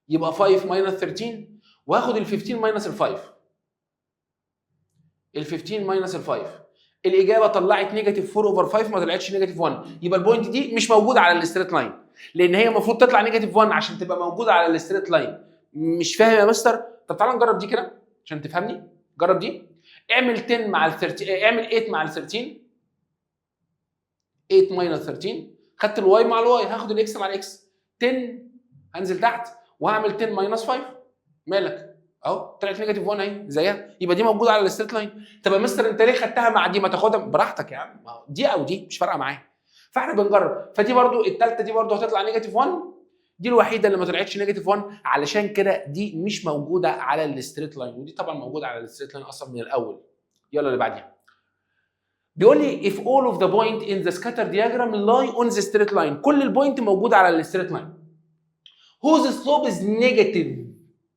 يبقى 5 ماينس 13، وهاخد ال15 ماينس ال5. ال15 ماينس ال5، الاجابه طلعت نيجاتيف 4 اوفر 5، ما طلعتش نيجاتيف 1. يبقى البوينت دي مش موجوده على الستريت لاين، لان هي المفروض تطلع نيجاتيف 1 عشان تبقى موجوده على الستريت لاين. مش فاهم يا مستر؟ طب تعالى نجرب دي كده عشان تفهمني. جرب دي، اعمل 10 مع ال13، اعمل 8 مع ال13، 8 ماينس 13، خدت الواي مع الواي، هاخد الاكس مع الاكس، 10 هنزل تحت وهعمل 10 ماينس 5. مالك؟ اهو طلعت نيجاتيف 1 اهي زيها، يبقى دي موجوده على الستريت لاين. طب يا مستر انت ليه خدتها مع دي؟ ما تاخدها براحتك يا عم، دي او دي مش فارقه معايا. فاحنا بنجرب. فدي برده الثالثه دي برده هتطلع نيجاتيف 1، دي الوحيده اللي ما طلعتش نيجاتيف 1، علشان كده دي مش موجوده على الستريت لاين، ودي طبعا موجوده على الستريت لاين اصلا من الاول. يلا اللي بعديها. بيقول لي if all of the point in the scatter diagram lie on the straight line، كل البوينت موجوده على الستريت لاين whose slope is negative،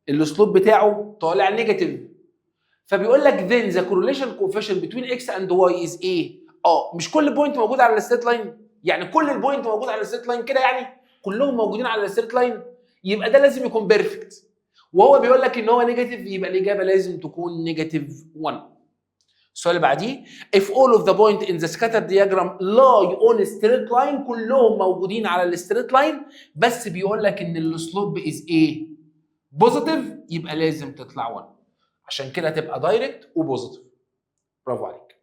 السلوب بتاعه طالع نيجاتيف. فبيقول لك then the correlation coefficient between x and y is ايه؟ مش كل بوينت موجود على الستريت لاين، يعني كل البوينت موجود على الستريت لاين كده، يعني كلهم موجودين على الستريت لاين، يبقى ده لازم يكون بيرفكت. وهو بيقول لك ان هو نيجاتيف، يبقى الاجابه لازم تكون نيجاتيف 1. السؤال اللي بعديه if all of the point in the scatter diagram lie on a straight line، كلهم موجودين على الستريت لاين، بس بيقول لك ان السلوب is ايه؟ بوزيتيف، يبقى لازم تطلع 1، عشان كده تبقى دايركت وبوزيتيف. برافو عليك.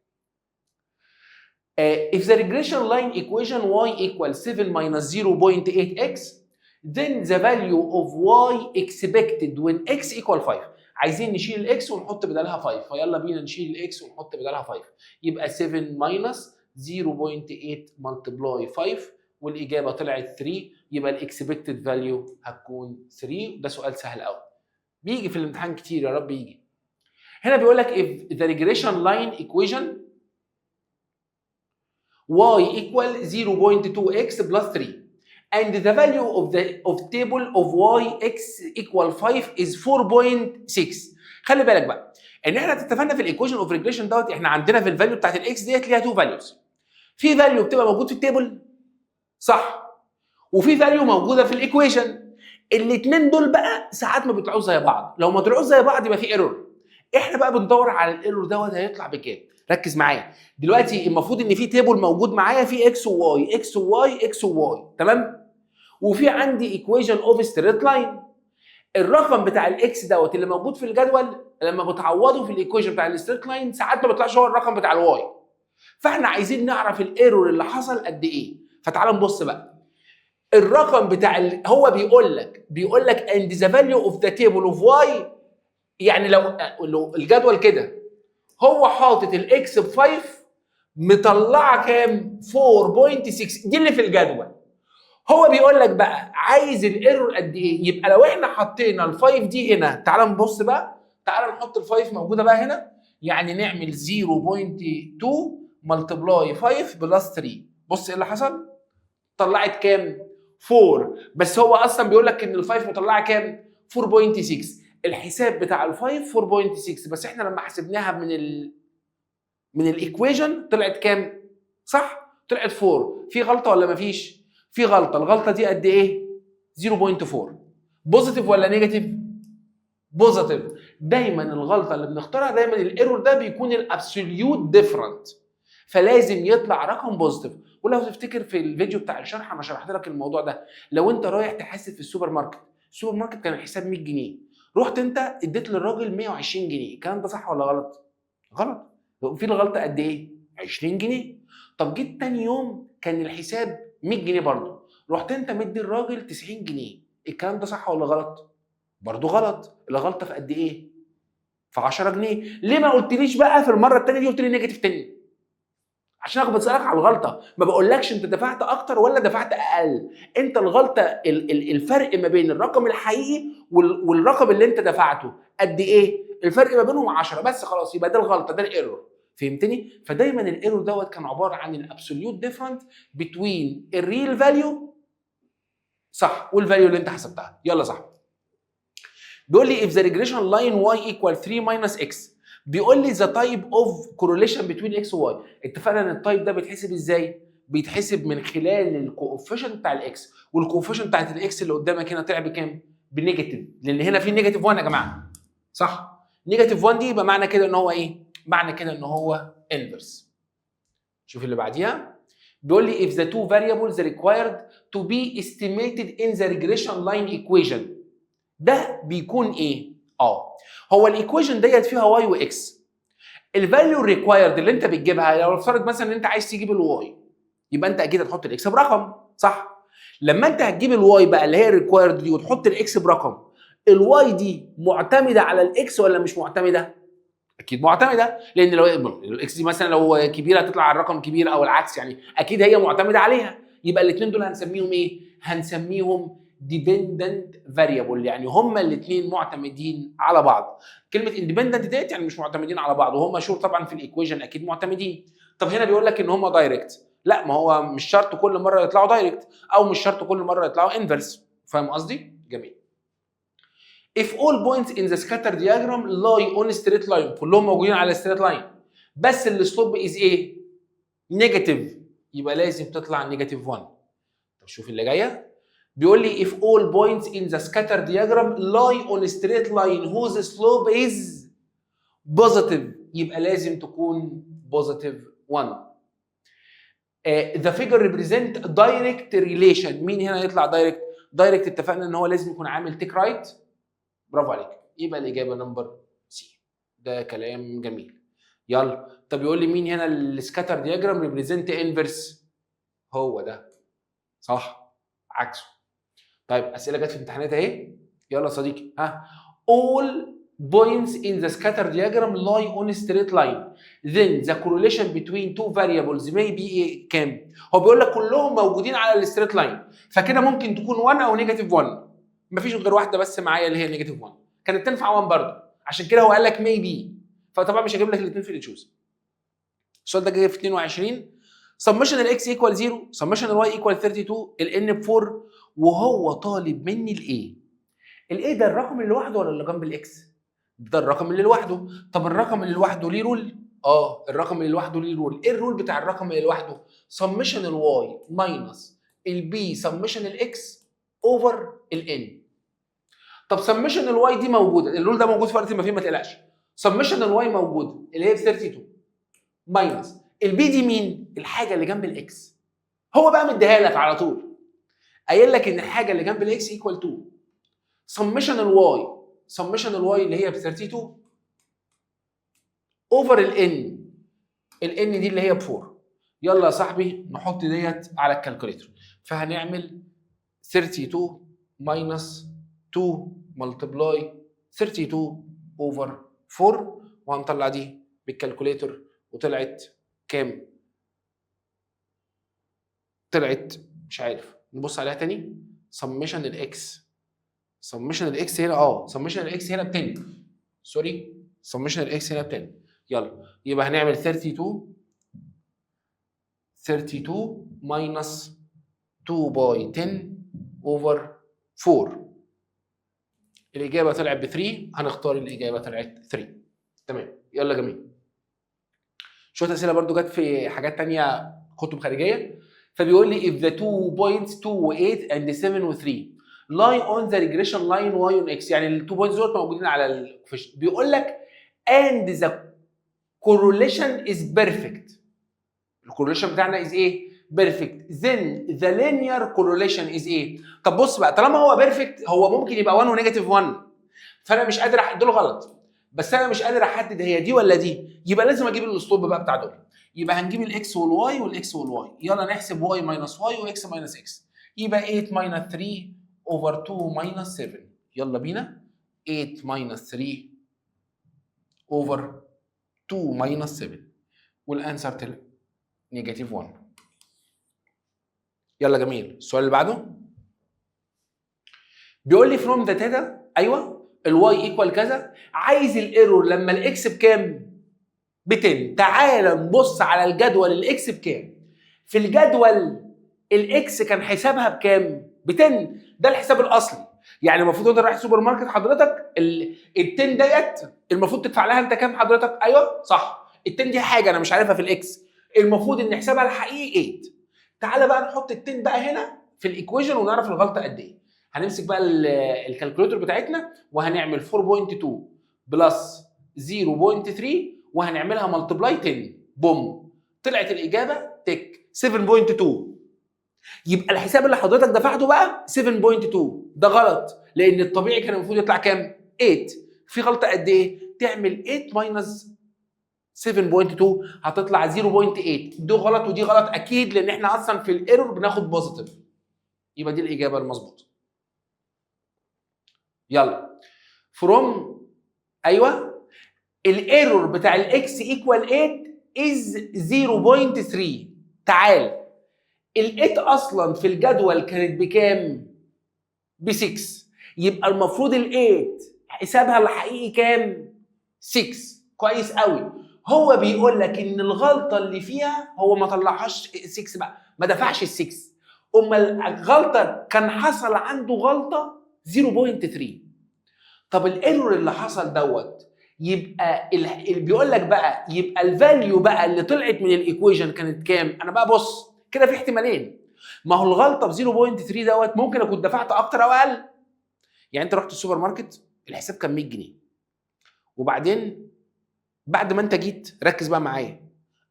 If the regression line equation y equals 7 minus 0.8x then the value of y expected when x equal 5. عايزين نشيل الاكس ونحط بدالها 5، فيلا بينا نشيل الاكس ونحط بدالها 5. يبقى 7 minus 0.8 multiply 5، والاجابه طلعت 3، يبقى الاكسبكتد فاليو هتكون 3. ده سؤال سهل قوي، بيجي في الامتحان كتير، يا رب يجي. هنا بيقول لك if the regression line equation y equal 0.2x plus 3 and the value of table of y x equal 5 is 4.6. خلي بالك بقى ان احنا اتفقنا في الايكويشن اوف ريجريشن دوت، احنا عندنا في الفاليو بتاعت الاكس ديت ليها 2 فاليوز. في فاليو بتبقى موجود في التيبل صح، وفي فاليو موجوده في الايكويشن. الاثنين دول بقى ساعات ما بيطلعوش زي بعض، لو ما طلعوش زي بعض يبقى في ايرور. احنا بقى بندور على الايرور دوت هيطلع بكام. ركز معايا دلوقتي، المفروض ان في تيبل موجود معايا فيه اكس وواي اكس وواي اكس وواي، تمام؟ وفي عندي ايكويشن اوف ستريت لاين. الرقم بتاع الاكس دوت اللي موجود في الجدول لما بتعوضه في الايكويشن بتاع الستريت لاين ساعات ما بيطلعش هو الرقم بتاع الواي. فاحنا عايزين نعرف الايرور اللي حصل قد ايه. فتعال نبص بقى. الرقم بتاع هو بيقول لك and the value of the table of y، يعني لو الجدول كده هو حاطط الاكس ب 5 مطلعه كام؟ 4.6، دي اللي في الجدول. هو بيقول لك بقى عايز الايرور قد ايه. يبقى لو احنا حطينا ال5 دي هنا، تعال نبص بقى، تعال نحط ال5 موجوده بقى هنا، يعني نعمل 0.2 ملتبلاي 5 بلس 3. بص ايه اللي حصل؟ طلعت كام؟ 4. بس هو اصلا بيقول لك ان ال5 مطلعه كام؟ 4.6. الحساب بتاع ال5 4.6، بس احنا لما حسبناها من الايكويشن طلعت كام؟ صح؟ طلعت 4. في غلطه ولا مفيش؟ في غلطه. الغلطه دي قد ايه؟ 0.4. بوزيتيف ولا نيجاتيف؟ بوزيتيف. دايما الغلطه اللي بنختارها دايما الايرور ده بيكون الابسوليوت ديفرنت، فلازم يطلع رقم بوزيتيف. ولو تفتكر في الفيديو بتاع الشرح انا شرحت لك الموضوع ده. لو انت رايح تحاسب في السوبر ماركت، السوبر ماركت كان الحساب 100 جنيه، رحت انت اديت للراجل 120 جنيه، الكلام ده صح ولا غلط؟ غلط. في الغلطه قد ايه؟ 20 جنيه. طب جيت تاني يوم كان الحساب 100 جنيه برضه، رحت انت مدي الراجل 90 جنيه، الكلام ده صح ولا غلط؟ برضه غلط. الغلطه في قد ايه؟ في 10 جنيه. ليه ما قلتليش بقى في المره الثانيه دي قلت لي نيجاتيف تاني؟ عشان انا بسالك على الغلطه، ما بقولكش انت دفعت اكتر ولا دفعت اقل. انت الغلطه الفرق ما بين الرقم الحقيقي والرقم اللي انت دفعته قد ايه؟ الفرق ما بينهم 10 بس، خلاص يبقى ده الغلطه، ده الايرور. فهمتني؟ فدايما الايرور دوت كان عباره عن الابسوليوت ديفرنت بتوين الريل فاليو صح والفاليو اللي انت حسبتها. يلا صح. بيقول لي if the regression line y equal 3 minus x، بيقول لي the type of correlation between x و y. اتفقنا ان التايب ده بيتحسب ازاي؟ بيتحسب من خلال الكوفيشنت بتاع الاكس، والكوفيشنت بتاعت الاكس اللي قدامك هنا طلع بكام؟ بنيجاتيف، لان هنا في نيجاتيف 1 يا جماعه. صح؟ نيجاتيف 1 دي يبقى معنى كده ان هو ايه؟ معنى كده ان هو انفرس. شوف اللي بعديها. بيقول لي if the two variables required to be estimated in the regression line equation، ده بيكون ايه؟ هو الايكويشن ديت فيها واي واكس. الفاليو ريكوايرد اللي انت بتجيبها، لو افترض مثلا ان انت عايز تجيب الواي، يبقى انت اكيد هتحط الاكس برقم، صح؟ لما انت هتجيب الواي بقى اللي هي الريكوايرد دي وتحط الاكس برقم، الواي دي معتمده على الاكس ولا مش معتمده؟ اكيد معتمده، لان لو الاكس دي مثلا لو كبيره هتطلع على الرقم كبير او العكس، يعني اكيد هي معتمده عليها. يبقى الاثنين دول هنسميهم ايه؟ هنسميهم ديبندنت فاريبل، يعني هما الاثنين معتمدين على بعض. كلمه اندبندنت ديت يعني مش معتمدين على بعض، وهم شور طبعا في الايكويشن اكيد معتمدين. طب هنا بيقول لك ان هما دايركت، لا ما هو مش شرط كل مره يطلعوا دايركت، او مش شرط كل مره يطلعوا انفرس. فاهم قصدي؟ جميل. If all points in the scatter diagram lie on straight line، كلهم موجودين على straight line، بس السلوب is ايه؟ نيجاتيف، يبقى لازم تطلع نيجاتيف 1. طب شوف اللي جايه. بيقول لي if all points in the scatter diagram lie on straight line whose slope is positive، يبقى لازم تكون positive 1. The figure represent direct relation. مين هنا يطلع دايركت؟ دايركت اتفقنا ان هو لازم يكون عامل تيك رايت. برافو عليك، يبقى الاجابه نمبر سي. ده كلام جميل. يلا. طب يقول لي مين هنا السكاتر دياجرام ريبريزنت انفرس؟ هو ده صح، عكسه. طيب اسئله جت في امتحانات اهي. يلا يا صديقي، ها. all points in the scatter diagram lie on a straight line then the correlation between two variables may be ايه؟ كام؟ هو بيقول لك كلهم موجودين على الستريت لاين، فكده ممكن تكون 1 او نيجاتيف 1. مفيش غير واحده بس معايا اللي هي نيجاتيف 1، كانت تنفع 1 برضه، عشان كده هو قال لك مي بي، فطبعا مش هجيب لك الاثنين في التشوز. السؤال ده جاي في 22. سمشن الاكس ايكوال 0، سمشن الواي ايكوال 32، الان ب 4، وهو طالب مني الايه. الايه ده الرقم اللي لوحده ولا اللي جنب الاكس؟ ده الرقم اللي لوحده. طب الرقم اللي لوحده ليه رول؟ الرقم اللي لوحده ليه رول. ايه الرول بتاع الرقم اللي لوحده؟ سمشن الواي ماينس البي سمشن الاكس اوفر الان. طب سمشن الواي دي موجوده، الرول ده موجود في وقت ما فيه، ما تقلقش. سمشن الواي موجوده اللي هي 32 ماينس البي دي مين؟ الحاجه اللي جنب الاكس. هو بقى مديها لك على طول، قايل لك ان الحاجه اللي جنب الاكس ايكوال 2 سمشن الواي، سمشن الواي اللي هي ب 32 اوفر الان، الان دي اللي هي ب 4. يلا يا صاحبي نحط ديت على الكالكوليتر. فهنعمل 32 ماينس 2 ملتبلاي 32 اوفر 4، وهنطلع دي بالكالكوليتر وطلعت كام؟ طلعت مش عارف، نبص عليها تاني. سمشن الاكس، سمشن الاكس هنا سمشن الاكس هنا ب 10، سوري سمشن الاكس هنا ب 10. يلا يبقى هنعمل 32 ماينس 2 باي 10 اوفر 4. الاجابه طلعت ب 3. هنختار الاجابه طلعت 3. تمام يلا جميل. شويه اسئله برضو جت في حاجات ثانيه كتب خارجيه. فبيقول لي if the 2 points 2 و 8 and 7 و 3 lie on the regression line y on x، يعني ال 2 points دول موجودين على الكوفيشنت. بيقول لك and the correlation is perfect. الكورليشن بتاعنا is ايه؟ perfect. then the linear correlation is ايه؟ طب بص بقى، طالما هو perfect هو ممكن يبقى 1 ونيجاتيف 1، فانا مش قادر دول غلط، بس انا مش قادر احدد هي دي ولا دي، يبقى لازم اجيب الاسلوب بقى بتاع دول. يبقى هنجيب الاكس والواي والاكس والواي. يلا نحسب واي ماينس واي واكس ماينس اكس. يبقى 8 ماينس 3 اوفر 2 ماينس 7. يلا بينا 8 ماينس 3 اوفر 2 ماينس 7 والانسر طلع نيجاتيف 1. يلا جميل. السؤال اللي بعده بيقول لي فروم ذا تاتا، ايوه الواي ايكوال كذا، عايز الايرور لما الاكس بكام؟ ب 10. تعال نبص على الجدول الاكس بكام. في الجدول الاكس كان حسابها بكام؟ ب 10. ده الحساب الاصلي. يعني المفروض وانت رايح السوبر ماركت حضرتك ال 10 ديت المفروض تدفع لها انت كام حضرتك؟ ايوه صح، ال 10 دي حاجه انا مش عارفها في الاكس، المفروض ان حسابها الحقيقي 8. تعالى بقى نحط ال 10 بقى هنا في الايكويشن ونعرف الغلطه قد ايه. هنمسك بقى الكالكوليتور بتاعتنا وهنعمل 4.2 بلس 0.3 وهنعملها ملتبلاي 10. بوم، طلعت الاجابه تك 7.2. يبقى الحساب اللي حضرتك دفعته بقى 7.2. ده غلط، لان الطبيعي كان المفروض يطلع كام؟ 8. في غلطه قد ايه؟ تعمل 8 ماينس 7.2 هتطلع 0.8. ده غلط ودي غلط اكيد، لان احنا اصلا في الايرور بناخد بوزيتيف. يبقى دي الاجابه المظبوطه. يلا فروم، ايوه الايرور بتاع الاكس ايكوال 8 از 0.3. تعال ال 8 اصلا في الجدول كانت بكام؟ ب 6. يبقى المفروض ال 8 حسابها الحقيقي كام؟ 6. كويس قوي. هو بيقول لك ان الغلطه اللي فيها هو ما طلعهاش 6 بقى، ما دفعش ال 6. امال الغلطه كان حصل عنده غلطه 0.3. طب الايرور اللي حصل دوت يبقى اللي بيقول لك بقى يبقى الفاليو بقى اللي طلعت من الايكويشن كانت كام؟ انا بقى بص كده في احتمالين. ما هو الغلطه ب 0.3 دوت ممكن اكون دفعت اكتر او اقل. يعني انت رحت السوبر ماركت الحساب كان 100 جنيه، وبعدين بعد ما انت جيت ركز بقى معايا،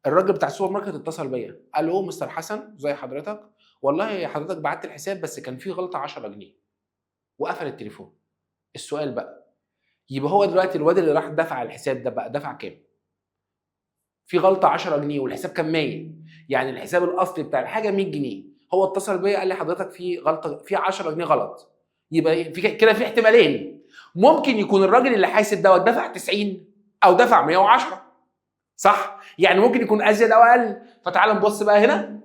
الراجل بتاع السوبر ماركت اتصل بيا قال له مستر حسن زي حضرتك، والله حضرتك بعت الحساب بس كان فيه غلطه 10 جنيه، وقفل التليفون. السؤال بقى، يبقى هو دلوقتي الواد اللي راح دفع الحساب ده بقى دفع كام؟ في غلطه 10 جنيه والحساب كان 100، يعني الحساب الاصلي بتاع الحاجه 100 جنيه. هو اتصل بيا قال لي حضرتك في غلطه في 10 جنيه غلط. يبقى في كده في احتمالين. ممكن يكون الراجل اللي حاسب دوت دفع 90 او دفع 110، صح؟ يعني ممكن يكون ازيد او اقل. فتعال نبص بقى هنا.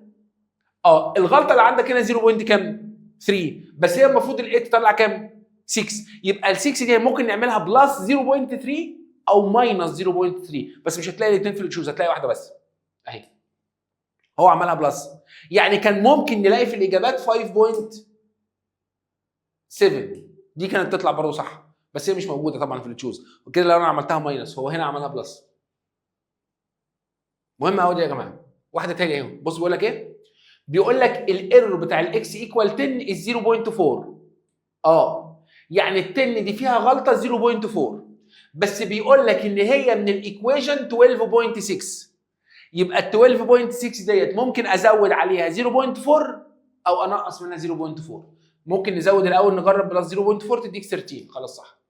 الغلطه اللي عندك هنا 0. كام؟ 3، بس هي المفروض ال 8 تطلع كام؟ 6. يبقى ال 6 دي ممكن نعملها بلس 0.3 او ماينس 0.3، بس مش هتلاقي الاثنين في التشوز، هتلاقي واحده بس اهي. هو عملها بلس، يعني كان ممكن نلاقي في الاجابات 5.7 دي كانت تطلع برضه صح، بس هي مش موجوده طبعا في التشوز، وكده لو انا عملتها ماينس هو هنا عملها بلس. مهم قوي دي يا جماعه. واحده تاني اهي، بص بيقول لك ايه؟ بيقول لك الايرور بتاع الاكس ايكوال 10 از 0.4. يعني ال 10 دي فيها غلطه 0.4، بس بيقول لك ان هي من الايكويشن 12.6. يبقى ال 12.6 ديت ممكن ازود عليها 0.4 او انقص منها 0.4. ممكن نزود الاول نجرب بلس 0.4 تديك 13، خلاص صح.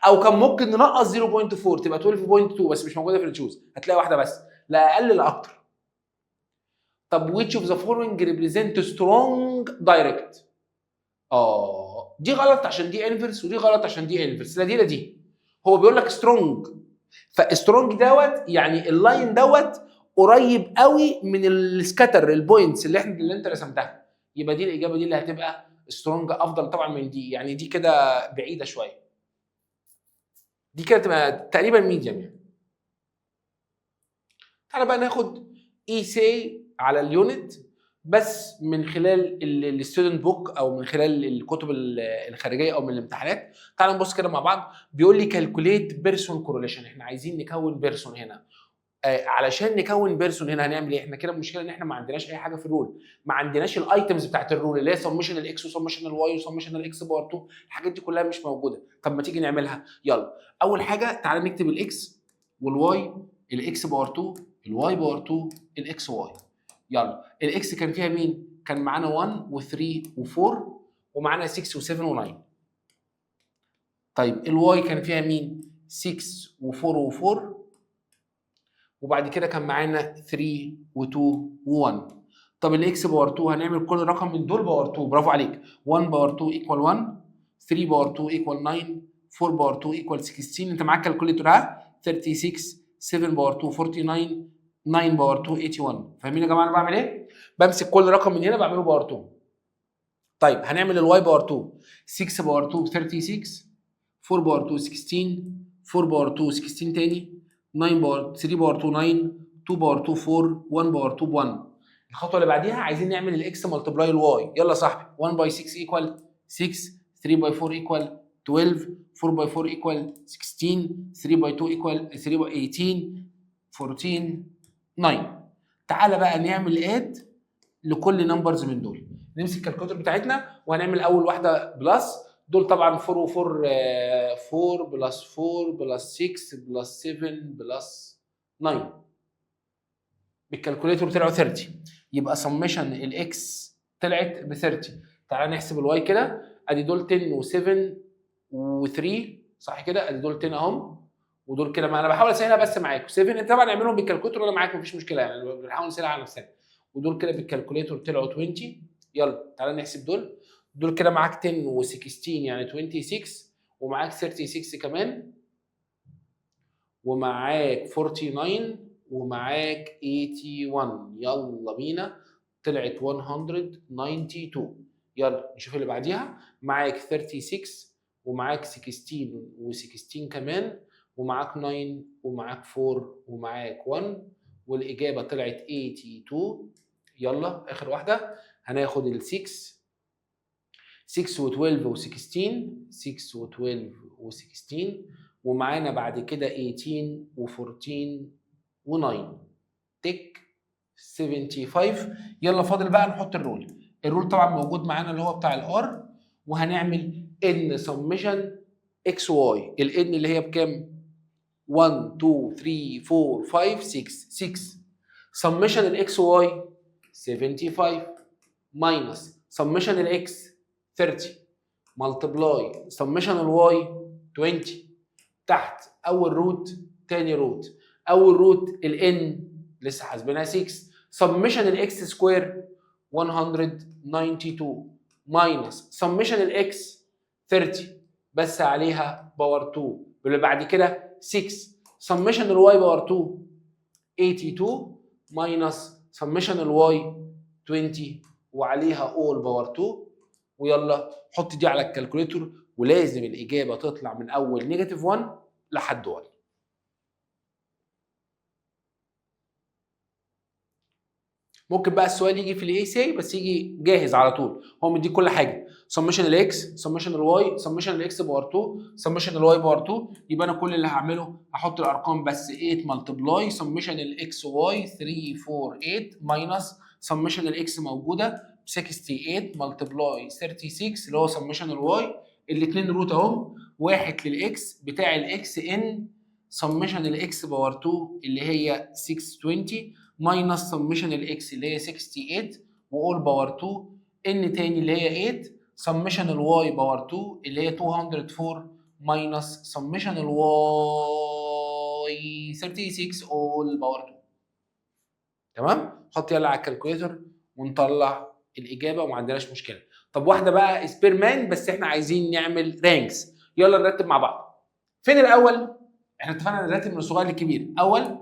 او كان ممكن ننقص 0.4 تبقى 12.2 بس مش موجوده في التشوز، هتلاقي واحده بس، لا اقل لا اكتر. طب which of the following represent strong direct؟ دي غلط عشان دي انفرس ودي غلط عشان دي انفرس، لا دي لا دي. هو بيقول لك سترونج، فسترونج دوت يعني اللاين دوت قريب قوي من السكاتر البوينتس اللي انت رسمتها، يبقى دي الاجابه دي اللي هتبقى سترونج افضل طبعا من دي، يعني دي كده بعيده شويه. دي كده تبقى تقريبا ميديم يعني. تعالى بقى ناخد اي سي على اليونت بس من خلال الستودنت بوك او من خلال الكتب الخارجيه او من الامتحانات. تعالى نبص كده مع بعض. بيقول لي كالكوليت بيرسون كورليشن، احنا عايزين نكون بيرسون هنا. علشان نكون بيرسون هنا هنعمل ايه؟ احنا كده المشكله ان احنا ما عندناش اي حاجه في الرول، ما عندناش الايتمز بتاعت الرول اللي هي سمشن الاكس وسمشن الواي وسمشن الاكس باور 2، الحاجات دي كلها مش موجوده. طب ما تيجي نعملها، يلا. اول حاجه تعالى نكتب الاكس والواي، الاكس باور 2، الواي باور 2، الاكس واي. يلا الاكس كان فيها مين؟ كان معانا 1 و3 و4 ومعانا 6 و7 و9. طيب الواي كان فيها مين؟ 6 و4 و4 وبعد كده كان معانا 3 و2 و1. طب الاكس باور 2 هنعمل كل رقم من دول باور 2، برافو عليك. 1 باور 2 ايكوال 1، 3 باور 2 ايكوال 9، 4 باور 2 ايكوال 16. انت معاك كالكوليتور ها؟ 36، 7 باور 2 49، 9 باور 2 81. فاهمين يا جماعه انا بعمل ايه؟ بمسك كل رقم من هنا بعمله باور 2. طيب هنعمل الواي باور 2، 6 باور 2 36، 4 باور 2 16، 4 باور 2 16 تاني، 9 باور 3 باور 2 9، 2 باور 2 4، 1 باور 2 1. الخطوه اللي بعديها عايزين نعمل الاكس ملتبلاي الواي. يلا يا صاحبي، 1 باي 6 ايكوال 6، 3 باي 4 ايكوال 12، 4 باي 4 ايكوال 16، 3 باي 2 ايكوال 3 باي 18، 14، 9. تعالى بقى نعمل اد لكل نمبرز من دول. نمسك الكالكوليتر بتاعتنا وهنعمل اول واحده بلس. دول طبعا 4 و4 4 بلس 4 بلس 6 بلس 7 بلس 9. بالكالكوليتر طلعوا 30. يبقى سمشن الاكس طلعت ب 30. تعالى نحسب الواي كده. ادي دول 10 و7 و3 صح كده، ادي دول 10 اهم ودول كده. ما انا بحاول اسهلها بس معاكم. 7 انت طبعا اعملهم بالكالكوليتر وانا معاك مفيش مشكله يعني، بنحاول نسهلها على نفسنا. ودول كده بالكالكوليتر طلعوا 20. يلا تعالى نحسب دول. دول كده معاك 10 و16 يعني 26 ومعاك 36 كمان ومعاك 49 ومعاك 81. يلا بينا طلعت 192. يلا نشوف اللي بعديها. معاك 36 ومعاك 16 و16 كمان ومعاك 9 ومعاك 4 ومعاك 1 والاجابه طلعت 82. يلا اخر واحده هناخد ال 6 و12 و16، 6 و12 و16 ومعانا بعد كده 18 و14 و9 تك 75. يلا فاضل بقى نحط الرول. الرول طبعا موجود معانا اللي هو بتاع الار، وهنعمل ان سمشن اكس واي. الان اللي هي بكام؟ 1 2 3 4 5 6 سمشن الاكس واي 75 ماينس سمشن الاكس 30 ملتبلاي سمشن الواي 20. تحت اول روت تاني روت. اول روت الان لسه حاسبينها 6 سمشن الاكس سكوير 192 ماينس سمشن الاكس 30 بس عليها باور 2 واللي بعد كده 6 سمشن الواي باور 2 82 ماينس سمشن الواي 20 وعليها اول باور 2. ويلا حط دي على الكالكوليتر ولازم الاجابه تطلع من اول نيجاتيف 1 لحد 1. ممكن بقى السؤال يجي في الاي سي بس يجي جاهز على طول، هو مديك كل حاجه، سمشن الاكس، سمشن الواي، سمشن الاكس باور 2، سمشن الواي باور 2. يبقى انا كل اللي هعمله هحط الارقام بس 8 ملتبلاي سمشن الاكس واي 3 4 8 ماينس سمشن الاكس موجوده 68 ملتبلاي 36 اللي هو سمشن الواي. الاثنين روت اهم، واحد للاكس بتاع الاكس ان سمشن الاكس باور 2 اللي هي 620 ماينس سمشن الاكس اللي هي 68 واول باور 2 ان تاني اللي هي 8 سمشن الواي باور 2 اللي هي 204 ماينس سمشن الواي 36 اول باور 2. تمام؟ حط يلا على الكالكوليتر ونطلع الاجابه وما عندناش مشكله. طب واحده بقى سبيرمان بس احنا عايزين نعمل رانكس. يلا نرتب مع بعض. فين الاول؟ احنا اتفقنا نرتب من الصغير للكبير. اول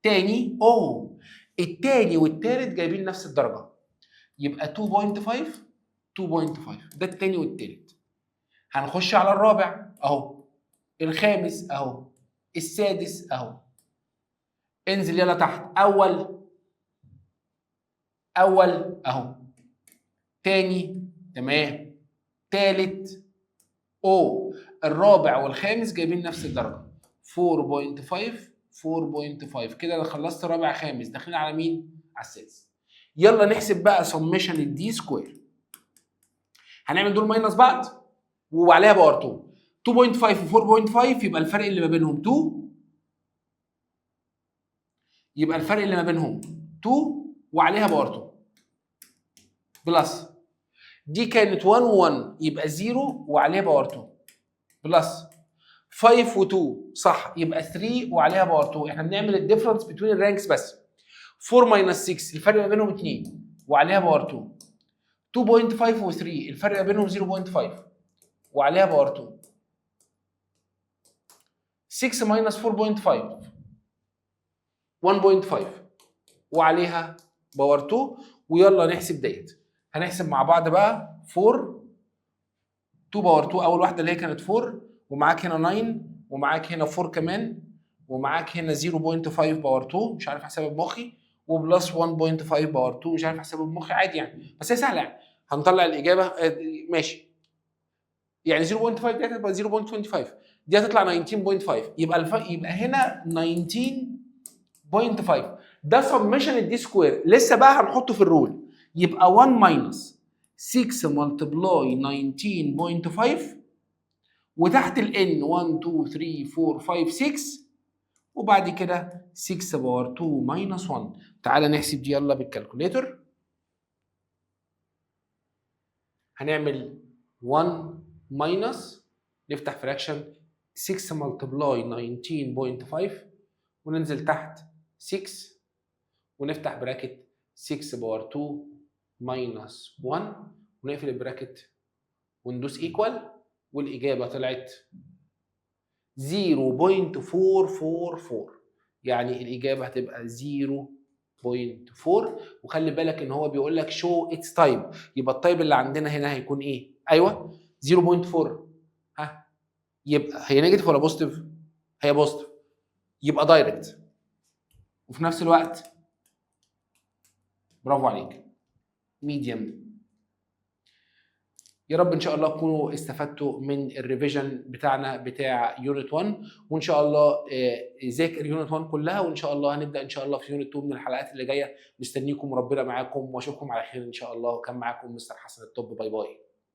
تاني التاني والتالت جايبين نفس الدرجه يبقى 2.5 2.5 ده التاني والتالت. هنخش على الرابع اهو الخامس اهو، السادس اهو. انزل يلا تحت، اول اهو، تاني تمام، تالت او، الرابع والخامس جايبين نفس الدرجه 4.5 4.5 كده. انا خلصت رابع خامس، داخلين على مين؟ على السادس. يلا نحسب بقى سمشن الدي سكوير. هنعمل دول ماينس بعض وعليها باور 2. 2.5 و 4.5 يبقى الفرق اللي ما بينهم 2، يبقى الفرق اللي ما بينهم 2 وعليها باور 2 بلس. دي كانت 1 و1 يبقى 0 وعليها باور 2 بلس. 5 و2 صح يبقى 3 وعليها باور 2. احنا بنعمل الديفرنس بين الرانكس بس. 4 ماينس 6 الفرق ما بينهم 2 وعليها باور 2. 2.5 و3 الفرق ما بينهم 0.5 وعليها باور 2. 6 ماينس 4.5 1.5 وعليها باور 2. ويلا نحسب ديت. هنحسب مع بعض بقى 4 2 باور 2 اول واحده اللي هي كانت 4، ومعاك هنا 9، ومعاك هنا 4 كمان، ومعاك هنا 0.5 باور 2 مش عارف احسبها بمخي، وبلس 1.5 باور 2 مش عارف احسبها بمخي عادي يعني، بس هي سهله يعني. هنطلع الاجابه ماشي. يعني 0.5 دي هتبقى 0.25، دي هتطلع 19.5، يبقى هنا 19.5. ده سمشن الدي سكوير. لسه بقى هنحطه في الرول، يبقى 1 ماينس 6 ملتبلاي 19.5 وتحت الان 1 2 3 4 5 6 وبعد كده 6 باور 2 ماينس 1. تعالى نحسب دي يلا بالكالكوليتر. هنعمل 1 ماينس، نفتح فراكشن 6 ملتبلاي 19.5 وننزل تحت 6 ونفتح براكت 6 باور 2 ماينس 1 ونقفل البراكت وندوس ايكوال، والاجابه طلعت 0.444. يعني الاجابه هتبقى 0.4. وخلي بالك ان هو بيقول لك شو اتس تايب، يبقى التايب اللي عندنا هنا هيكون ايه؟ ايوه 0.4. ها يبقى هي نيجاتيف ولا بوزيتيف؟ هي بوزيتيف، يبقى دايركت وفي نفس الوقت برافو عليك ميديم. يا رب ان شاء الله تكونوا استفدتوا من الريفيجن بتاعنا بتاع يونت 1، وان شاء الله ذاكر يونت 1 كلها، وان شاء الله هنبدا ان شاء الله في يونت 2 من الحلقات اللي جايه. مستنيكم وربنا معاكم واشوفكم على خير ان شاء الله. وكان معاكم مستر حسن الطب. باي باي.